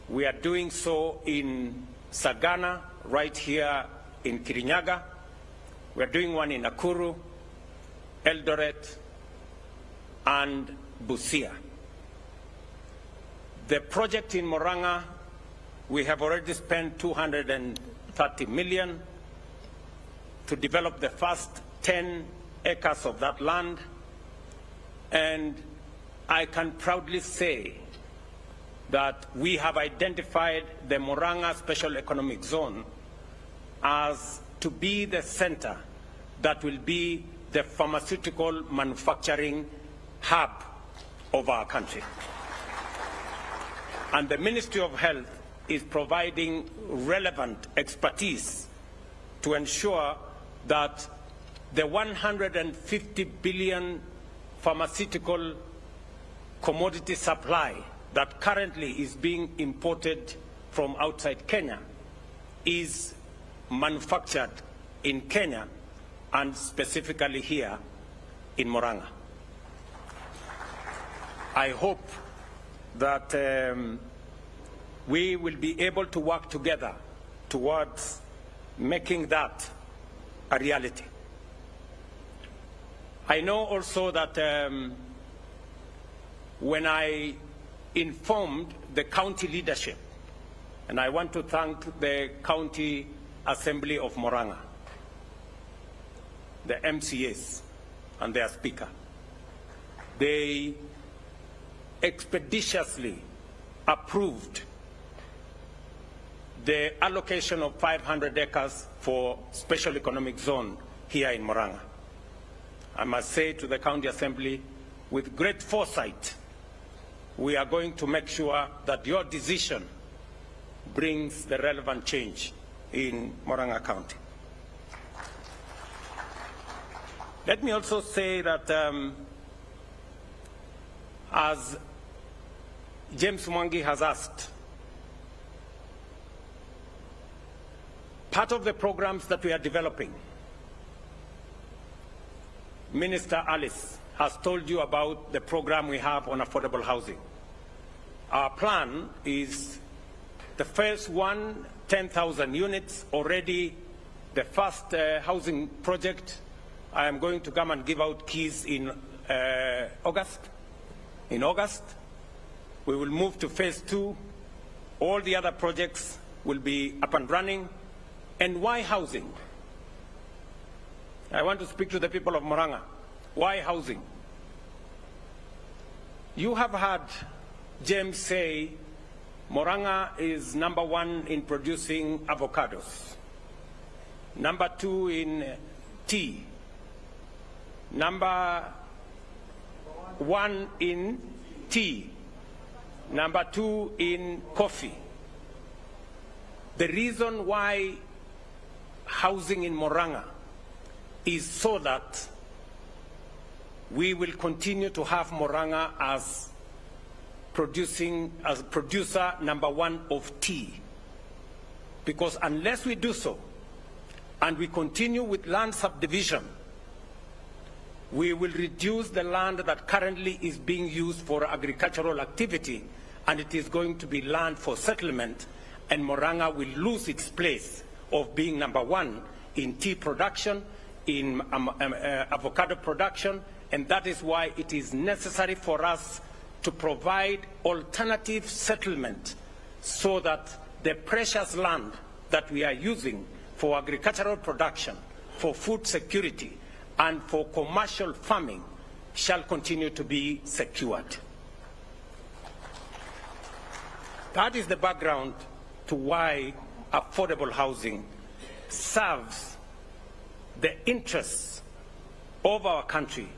we are doing so in Sagana, right here in Kirinyaga. We are doing one in Nakuru, Eldoret, and Busia. The project in Murang'a, we have already spent 230 million to develop the first 10 acres of that land. And I can proudly say that we have identified the Murang'a Special Economic Zone as to be the center that will be the pharmaceutical manufacturing hub of our country. And the Ministry of Health is providing relevant expertise to ensure that the 150 billion pharmaceutical commodity supply that currently is being imported from outside Kenya is manufactured in Kenya and specifically here in Murang'a. I hope that we will be able to work together towards making that a reality. I know also that when I informed the county leadership, and I want to thank the County Assembly of Murang'a, the MCAs and their speaker, they expeditiously approved the allocation of 500 acres for special economic zone here in Murang'a. I must say to the County Assembly, with great foresight, we are going to make sure that your decision brings the relevant change in Murang'a County. Let me also say that as James Mwangi has asked, part of the programs that we are developing, Minister Alice has told you about the program we have on affordable housing. Our plan is the first one, 10,000 units already. The first housing project, I am going to come and give out keys in August. In August, we will move to phase 2. All the other projects will be up and running. And why housing? I want to speak to the people of Murang'a. Why housing? You have heard James say Murang'a is #1 in producing avocados, #2 in tea, #1 in tea, #2 in coffee. The reason why housing in Murang'a is so that we will continue to have Murang'a as producer #1 of tea. Because unless we do so, and we continue with land subdivision, we will reduce the land that currently is being used for agricultural activity, and it is going to be land for settlement, and Murang'a will lose its place of being #1 in tea production, in avocado production, and that is why it is necessary for us to provide alternative settlement so that the precious land that we are using for agricultural production, for food security, and for commercial farming shall continue to be secured. That is the background to why affordable housing serves the interests of our country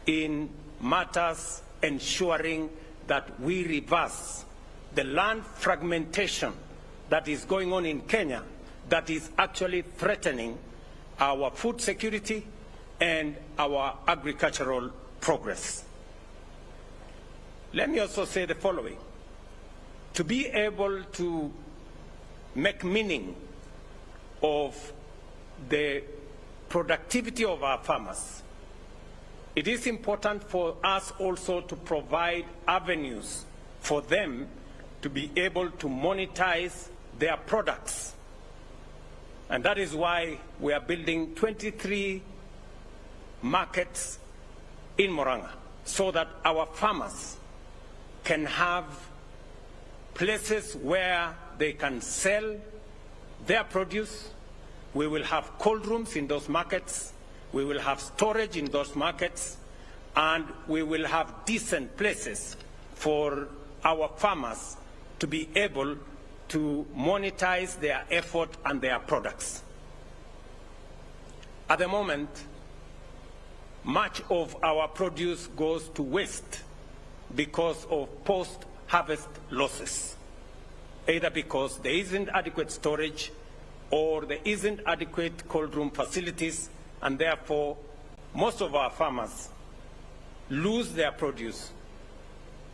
in matters ensuring that we reverse the land fragmentation that is going on in Kenya that is actually threatening our food security and our agricultural progress. Let me also say the following. To be able to make meaning of the productivity of our farmers, it is important for us also to provide avenues for them to be able to monetize their products. And that is why we are building 23 markets in Murang'a, so that our farmers can have places where they can sell their produce. We will have cold rooms in those markets. We will have storage in those markets. And we will have decent places for our farmers to be able to monetize their effort and their products. At the moment, much of our produce goes to waste because of post-harvest losses. either because there isn't adequate storage or there isn't adequate cold room facilities, and therefore most of our farmers lose their produce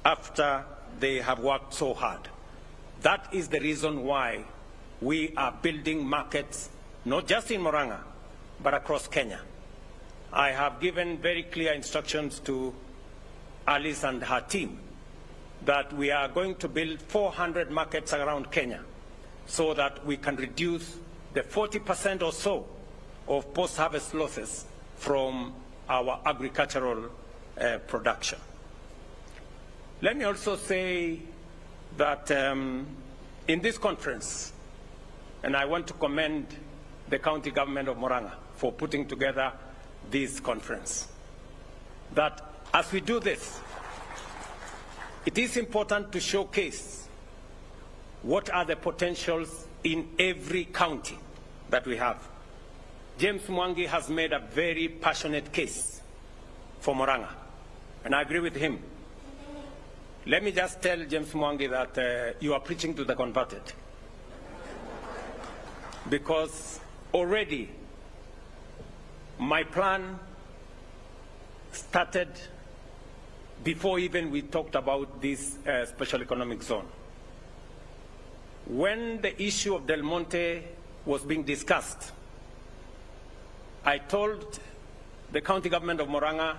after they have worked so hard. That is the reason why we are building markets, not just in Murang'a, but across Kenya. I have given very clear instructions to Alice and her team that we are going to build 400 markets around Kenya so that we can reduce the 40% or so of post-harvest losses from our agricultural production. Let me also say that in this conference, and I want to commend the county government of Murang'a for putting together this conference, that as we do this, it is important to showcase what are the potentials in every county that we have. James Mwangi has made a very passionate case for Murang'a, and I agree with him. Let me just tell James Mwangi that you are preaching to the converted. Because already my plan started before even we talked about this special economic zone. When the issue of Del Monte was being discussed, I told the county government of Murang'a,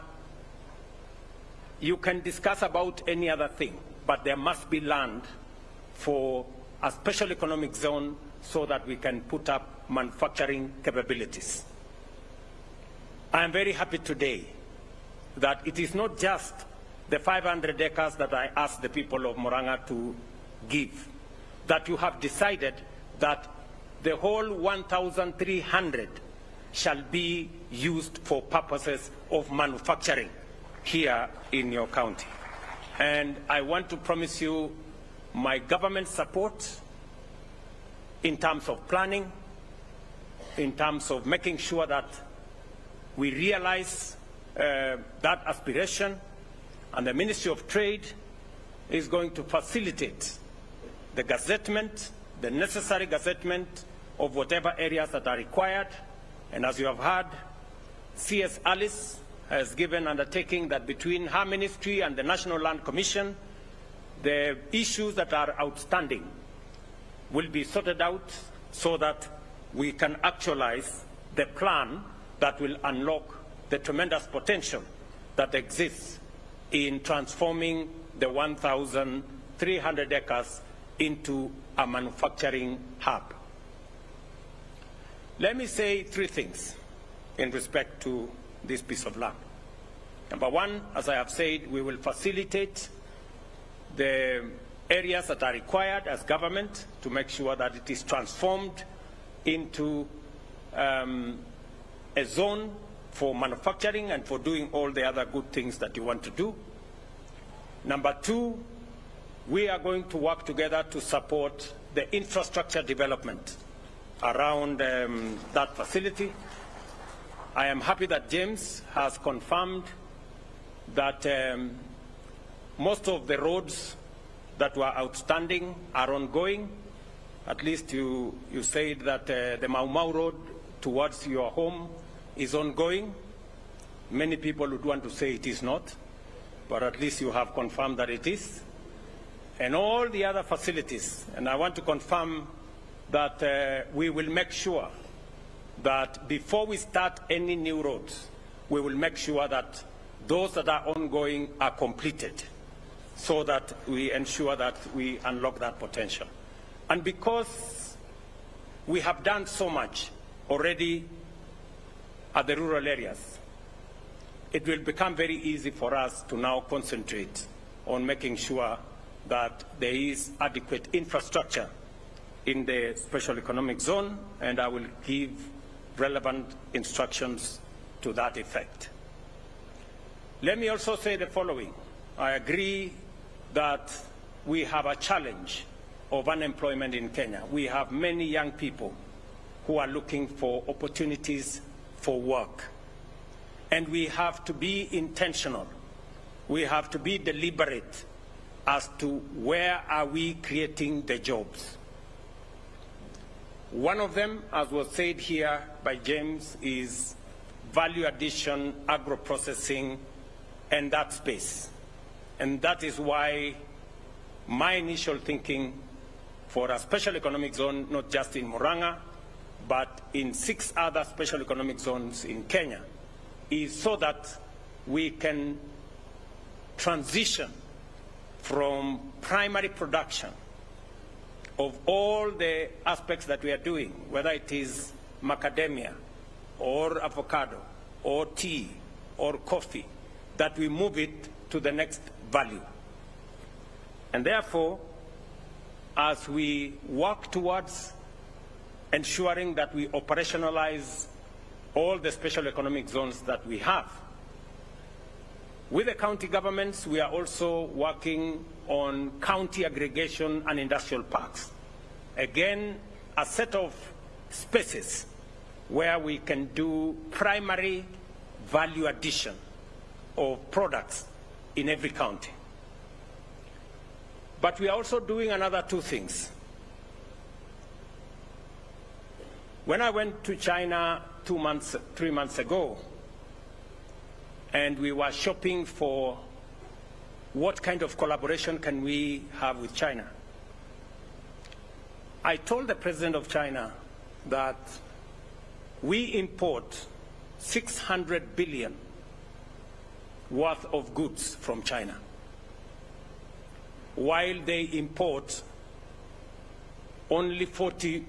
you can discuss about any other thing, but there must be land for a special economic zone so that we can put up manufacturing capabilities. I am very happy today that it is not just the 500 acres that I asked the people of Murang'a to give, that you have decided that the whole 1,300 shall be used for purposes of manufacturing here in your county. And I want to promise you my government support in terms of planning, in terms of making sure that we realize that aspiration, and the Ministry of Trade is going to facilitate the gazettement, the necessary gazettement of whatever areas that are required. And as you have heard, CS Alice has given undertaking that between her ministry and the National Land Commission, the issues that are outstanding will be sorted out so that we can actualize the plan that will unlock the tremendous potential that exists in transforming the 1,300 acres into a manufacturing hub. Let me say three things in respect to this piece of land. Number one, as I have said, we will facilitate the areas that are required as government to make sure that it is transformed into a zone for manufacturing and for doing all the other good things that you want to do. Number two, we are going to work together to support the infrastructure development around that facility. I am happy that James has confirmed that most of the roads that were outstanding are ongoing. At least you said that the Mau Mau Road towards your home is ongoing. Many people would want to say it is not, but at least you have confirmed that it is. And all the other facilities, and I want to confirm that we will make sure that before we start any new roads, we will make sure that those that are ongoing are completed so that we ensure that we unlock that potential. And because we have done so much already at the rural areas, it will become very easy for us to now concentrate on making sure that there is adequate infrastructure in the special economic zone, and I will give relevant instructions to that effect. Let me also say the following. I agree that we have a challenge of unemployment in Kenya. We have many young people who are looking for opportunities for work. And we have to be intentional. We have to be deliberate as to where are we creating the jobs. One of them, as was said here by James, is value addition, agro-processing, and that space. And that is why my initial thinking for a special economic zone, not just in Murang'a, but in 6 other special economic zones in Kenya, is so that we can transition from primary production of all the aspects that we are doing, whether it is macadamia or avocado or tea or coffee, that we move it to the next value. And therefore, as we work towards ensuring that we operationalize all the special economic zones that we have, with the county governments, we are also working on county aggregation and industrial parks. Again, a set of spaces where we can do primary value addition of products in every county. But we are also doing another 2 things. When I went to China 3 months ago, and we were shopping for what kind of collaboration can we have with China, I told the president of China that we import 600 billion worth of goods from China, while they import only 40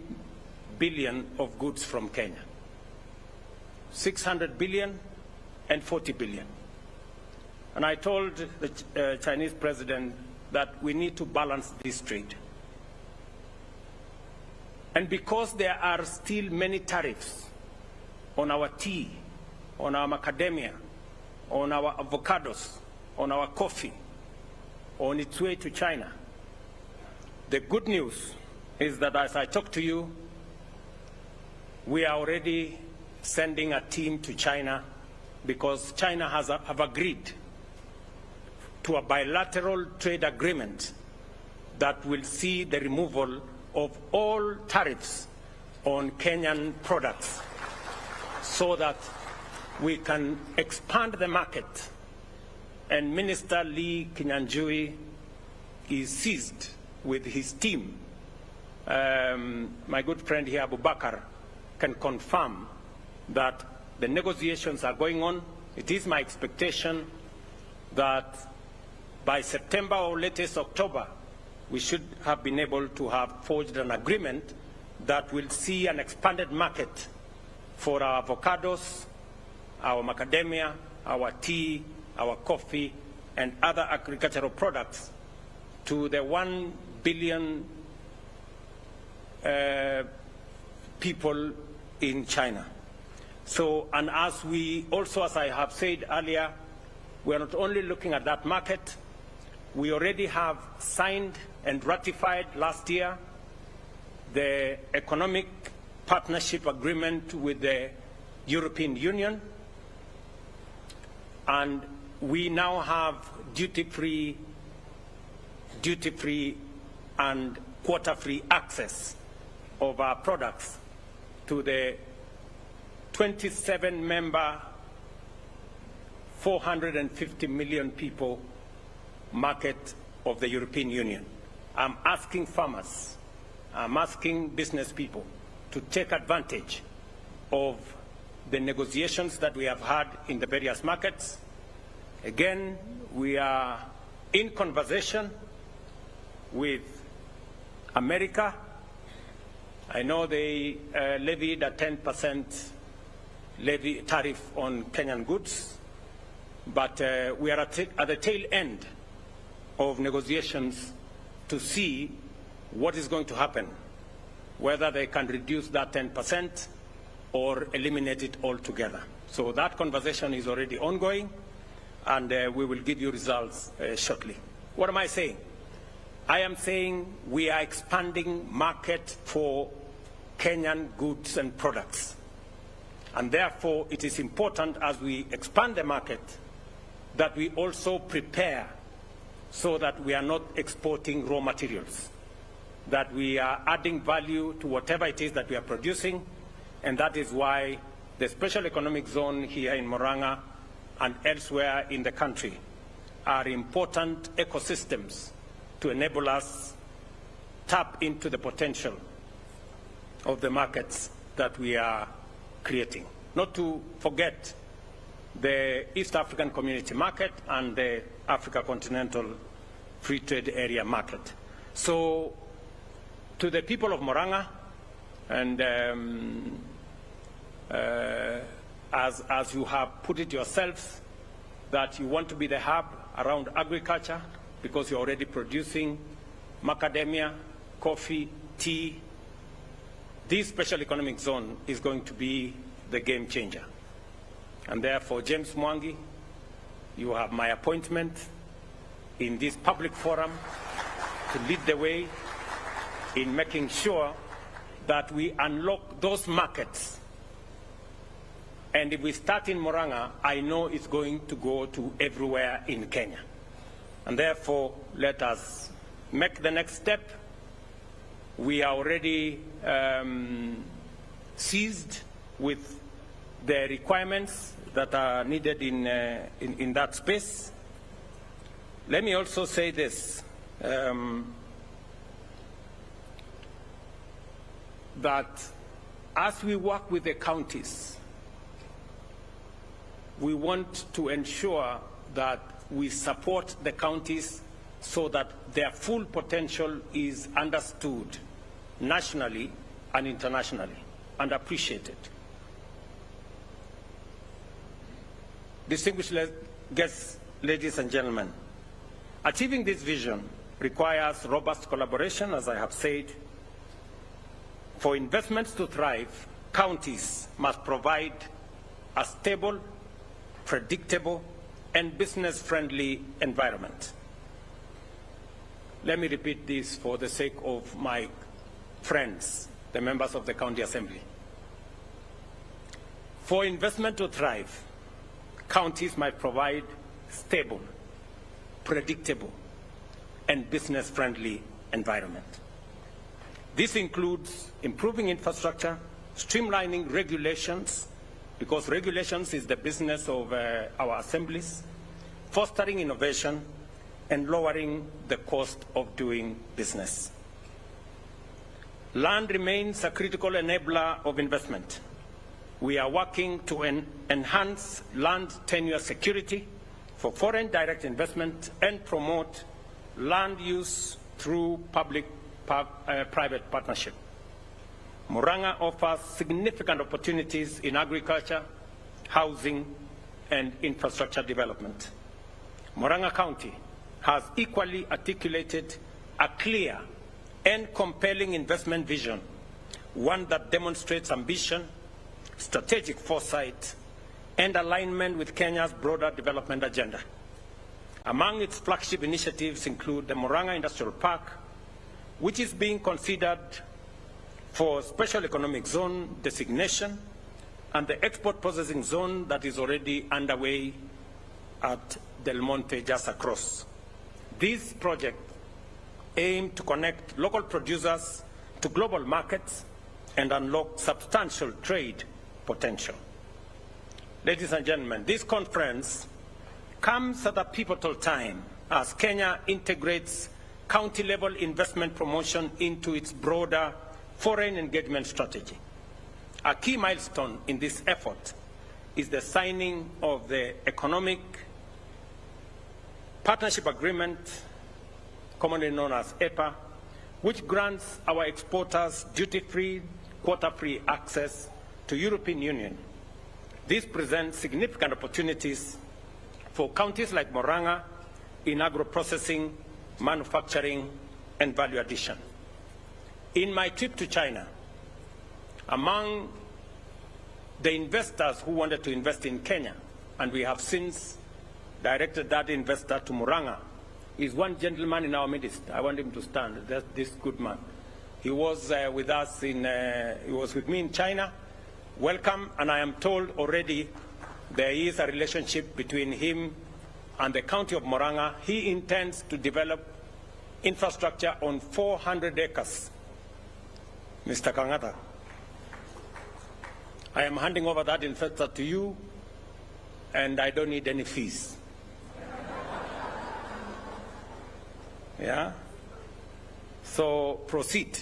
billion of goods from Kenya. 600 billion and 40 billion. And I told the Chinese president that we need to balance this trade. And because there are still many tariffs on our tea, on our macadamia, on our avocados, on our coffee, on its way to China, the good news is that as I talk to you, we are already sending a team to China, because China have agreed to a bilateral trade agreement that will see the removal of all tariffs on Kenyan products, so that we can expand the market. And Minister Lee Kinyanjui is seized with his team. My good friend here, Abu Bakar, can confirm that the negotiations are going on. It is my expectation that by September or latest October, we should have been able to have forged an agreement that will see an expanded market for our avocados, our macadamia, our tea, our coffee, and other agricultural products to the 1 billion people in China. So, and as we also, as I have said earlier, we are not only looking at that market, we already have signed and ratified last year the economic partnership agreement with the European Union, and we now have duty-free and quota-free access of our products to the 27-member, 450 million people market of the European Union. I'm asking farmers, I'm asking business people to take advantage of the negotiations that we have had in the various markets. Again, we are in conversation with America. I know they levied a 10% levy tariff on Kenyan goods, but we are at the tail end of negotiations to see what is going to happen, whether they can reduce that 10% or eliminate it altogether. So that conversation is already ongoing, and we will give you results shortly. What am I saying? I am saying we are expanding market for Kenyan goods and products. And therefore, it is important as we expand the market that we also prepare so that we are not exporting raw materials, that we are adding value to whatever it is that we are producing, and that is why the special economic zone here in Murang'a and elsewhere in the country are important ecosystems to enable us tap into the potential of the markets that we are creating. Not to forget the East African Community Market and the Africa Continental Free Trade Area Market. So, to the people of Murang'a, and as you have put it yourselves, that you want to be the hub around agriculture because you're already producing macadamia, coffee, tea. This special economic zone is going to be the game changer. And therefore, James Mwangi, you have my appointment in this public forum to lead the way in making sure that we unlock those markets. And if we start in Murang'a, I know it's going to go to everywhere in Kenya. And therefore, let us make the next step. We are already seized with the requirements that are needed in that space. Let me also say this, that as we work with the counties, we want to ensure that we support the counties so that their full potential is understood nationally and internationally and appreciated. Distinguished guests, ladies and gentlemen, achieving this vision requires robust collaboration, as I have said. For investments to thrive, counties must provide a stable, predictable, and business-friendly environment. Let me repeat this for the sake of my friends, the members of the County Assembly. For investment to thrive, counties must provide stable, predictable, and business-friendly environment. This includes improving infrastructure, streamlining regulations, because regulations is the business of our assemblies, fostering innovation, and lowering the cost of doing business. Land remains a critical enabler of investment. We are working to enhance land tenure security for foreign direct investment and promote land use through public-private partnership. Murang'a offers significant opportunities in agriculture, housing, and infrastructure development. Murang'a County has equally articulated a clear and compelling investment vision, one that demonstrates ambition, strategic foresight, and alignment with Kenya's broader development agenda. Among its flagship initiatives include the Murang'a Industrial Park, which is being considered for Special Economic Zone designation, and the Export Processing Zone that is already underway at Del Monte just across. These projects aim to connect local producers to global markets and unlock substantial trade potential. Ladies and gentlemen, this conference comes at a pivotal time as Kenya integrates county-level investment promotion into its broader foreign engagement strategy. A key milestone in this effort is the signing of the Economic Partnership Agreement, commonly known as EPA, which grants our exporters duty-free, quota-free access to European Union. This presents significant opportunities for counties like Murang'a in agro-processing, manufacturing, and value addition. In my trip to China, among the investors who wanted to invest in Kenya, and we have since directed that investor to Murang'a, is one gentleman in our midst. I want him to stand. That's this good man. He was with us he was with me in China. Welcome, and I am told already there is a relationship between him and the County of Murang'a, he intends to develop infrastructure on 400 acres. Mr. Kangata, I am handing over that infrastructure to you, and I don't need any fees. Yeah? So proceed.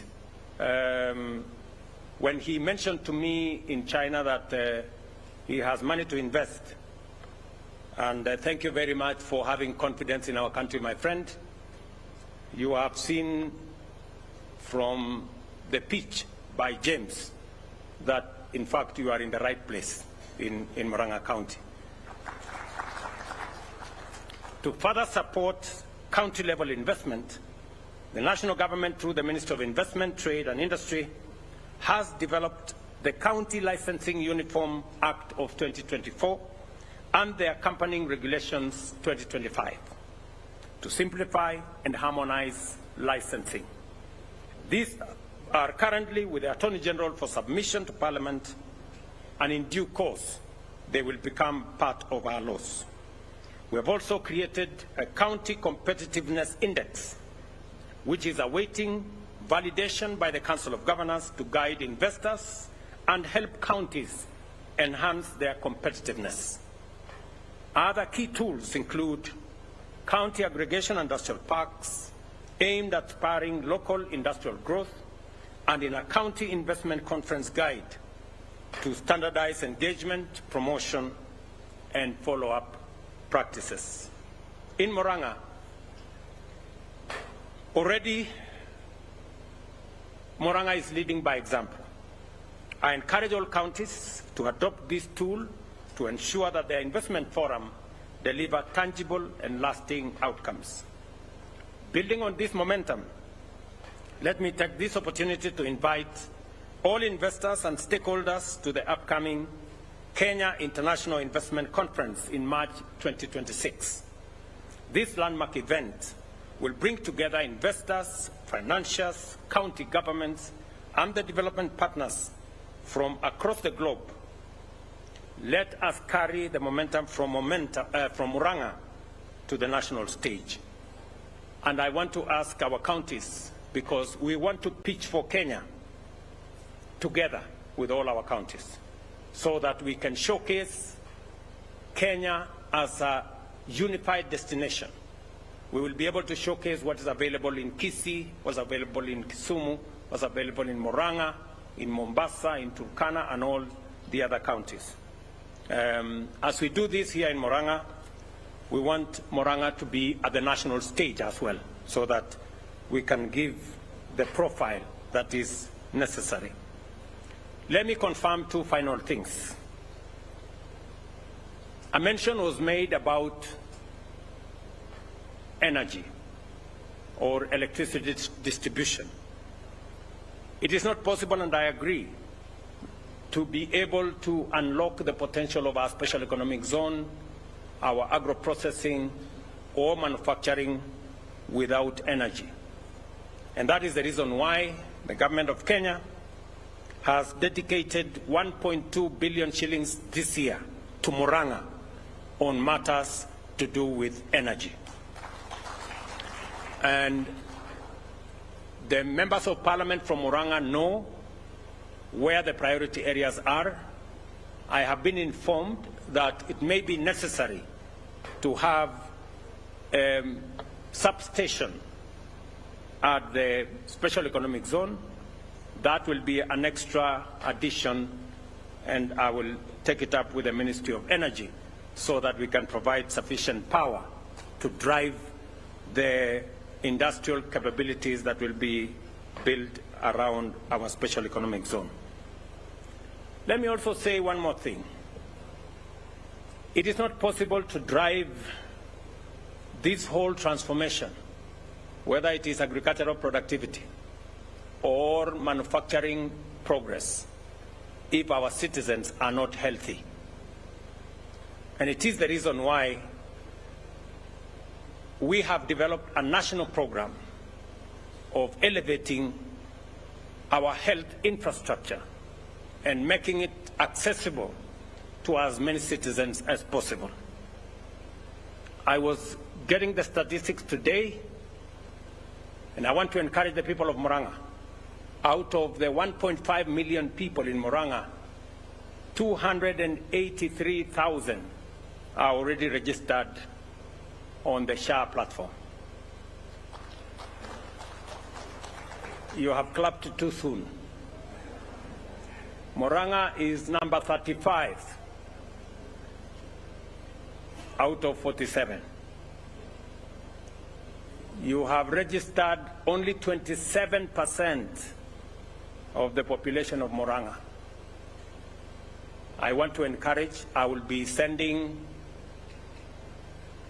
When he mentioned to me in China that he has money to invest, and thank you very much for having confidence in our country, my friend. You have seen from the pitch by James that, in fact, you are in the right place in Murang'a County. To further support county-level investment, the national government, through the Ministry of Investment, Trade and Industry, has developed the County Licensing Uniform Act of 2024 and the accompanying regulations 2025 to simplify and harmonize licensing. These are currently with the Attorney General for submission to Parliament, and in due course they will become part of our laws. We have also created a County Competitiveness Index, which is awaiting validation by the Council of Governors to guide investors and help counties enhance their competitiveness. Other key tools include county aggregation industrial parks aimed at spurring local industrial growth, and in a county investment conference guide to standardize engagement, promotion, and follow-up practices. In Murang'a, already Murang'a is leading by example. I encourage all counties to adopt this tool to ensure that their investment forum deliver tangible and lasting outcomes. Building on this momentum, let me take this opportunity to invite all investors and stakeholders to the upcoming Kenya International Investment Conference in March 2026. This landmark event will bring together investors, financiers, county governments, and the development partners from across the globe. Let us carry the momentum from Murang'a to the national stage. And I want to ask our counties, because we want to pitch for Kenya together with all our counties, so that we can showcase Kenya as a unified destination. We will be able to showcase what is available in Kisii, what's available in Kisumu, what's available in Murang'a, in Mombasa, in Turkana, and all the other counties. As we do this here in Murang'a, we want Murang'a to be at the national stage as well, so that we can give the profile that is necessary. Let me confirm two final things. A mention was made about energy or electricity distribution. It is not possible, and I agree, to be able to unlock the potential of our special economic zone, our agro-processing or manufacturing without energy. And that is the reason why the government of Kenya has dedicated 1.2 billion shillings this year to Murang'a on matters to do with energy. And the members of parliament from Murang'a know where the priority areas are. I have been informed that it may be necessary to have a substation at the special economic zone. That will be an extra addition, and I will take it up with the Ministry of Energy so that we can provide sufficient power to drive the industrial capabilities that will be built around our special economic zone. Let me also say one more thing. It is not possible to drive this whole transformation, whether it is agricultural productivity or manufacturing progress, if our citizens are not healthy. And it is the reason why we have developed a national program of elevating our health infrastructure and making it accessible to as many citizens as possible. I was getting the statistics today, and I want to encourage the people of Murang'a. Out of the 1.5 million people in Murang'a, 283,000 are already registered on the SHA platform. You have clapped too soon. Murang'a is number 35 out of 47. You have registered only 27% of the population of Murang'a. I want to encourage, I will be sending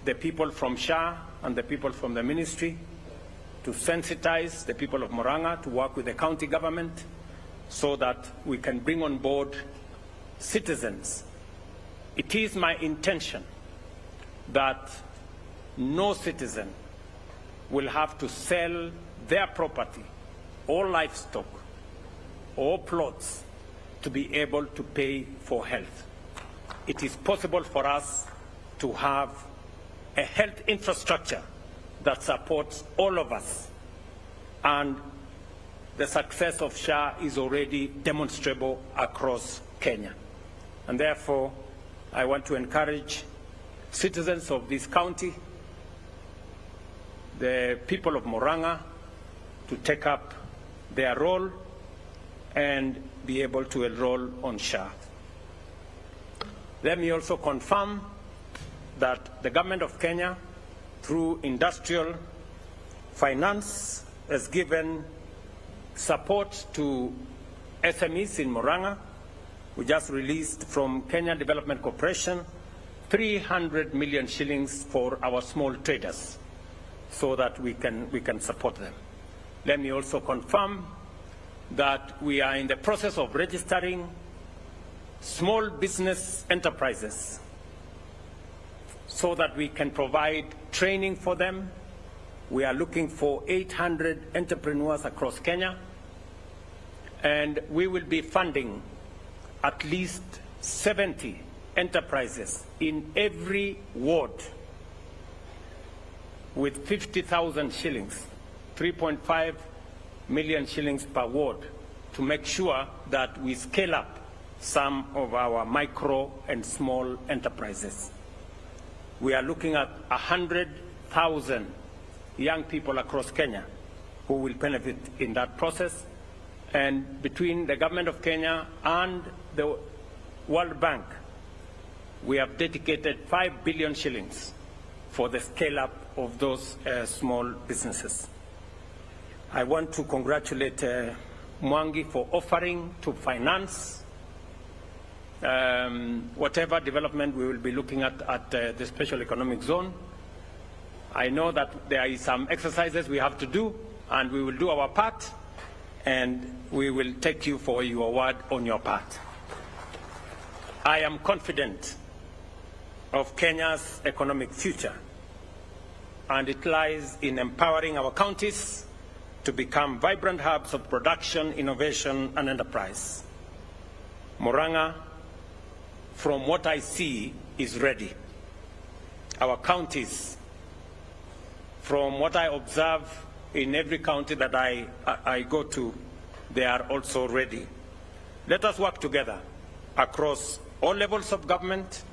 the people from SHA and the people from the ministry to sensitize the people of Murang'a to work with the county government so that we can bring on board citizens. It is my intention that no citizen will have to sell their property or livestock or plots to be able to pay for health. It is possible for us to have a health infrastructure that supports all of us, and the success of SHA is already demonstrable across Kenya. And therefore, I want to encourage citizens of this county, the people of Murang'a, to take up their role and be able to enroll on SHA. Let me also confirm that the government of Kenya, through industrial finance, has given support to SMEs in Murang'a. We just released from Kenya Development Corporation 300 million shillings for our small traders so that we can support them. Let me also confirm that we are in the process of registering small business enterprises so that we can provide training for them. We are looking for 800 entrepreneurs across Kenya, and we will be funding at least 70 enterprises in every ward with 50,000 shillings, 3.5 million shillings per ward, to make sure that we scale up some of our micro and small enterprises. We are looking at 100,000 young people across Kenya who will benefit in that process. And between the government of Kenya and the World Bank, we have dedicated 5 billion shillings for the scale-up of those small businesses. I want to congratulate Mwangi for offering to finance whatever development we will be looking at the special economic zone. I know that there are some exercises we have to do, and we will do our part, and we will take you for your word on your part. I am confident of Kenya's economic future, and it lies in empowering our counties to become vibrant hubs of production, innovation, and enterprise. Murang'a, from what I see, is ready. Our counties, from what I observe in every county that I go to, they are also ready. Let us work together across all levels of government,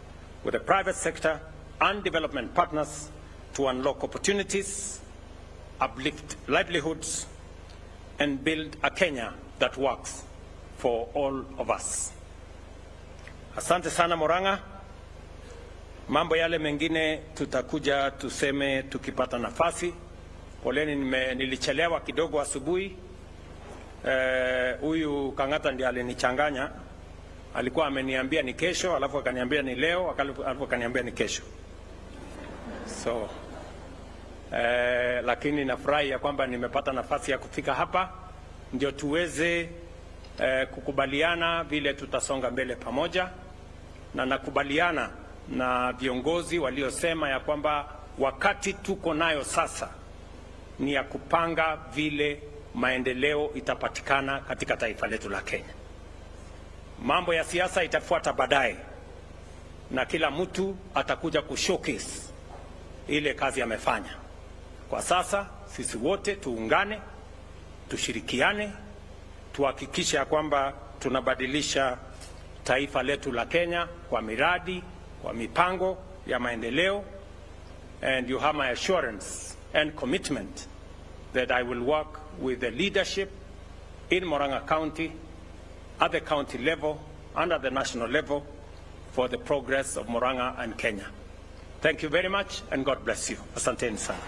with the private sector and development partners, to unlock opportunities, uplift livelihoods, and build a Kenya that works for all of us. Asante sana Murang'a. Mambo yale mengine tutakuja tuseme tukipata nafasi. Poleni nilichelewa kidogo asubuhi. Huyu Kang'ata ndiye alinichanganya. Alikuwa ameniambia ni kesho, alafu akaniambia ni leo, alafu akaniambia ni kesho. So lakini nafurahi ya kwamba nimepata nafasi ya kufika hapa ndio tuweze kukubaliana vile tutasonga mbele pamoja, na nakubaliana na viongozi waliosema ya kwamba wakati tuko nayo sasa ni ya kupanga vile maendeleo itapatikana katika taifa letu la Kenya. Mambo ya siasa itafuata baadaye, na kila mtu atakuja kushowcase ile kazi amefanya. Kwa sasa sisi wote tuungane, tushirikiane, tuhakikishe ya kwamba tunabadilisha taifa letu la Kenya kwa miradi, kwa mipango ya maendeleo. And you have my assurance and commitment that I will work with the leadership in Murang'a County, at the county level, and at the national level for the progress of Murang'a and Kenya. Thank you very much, and God bless you. Asanteni sana.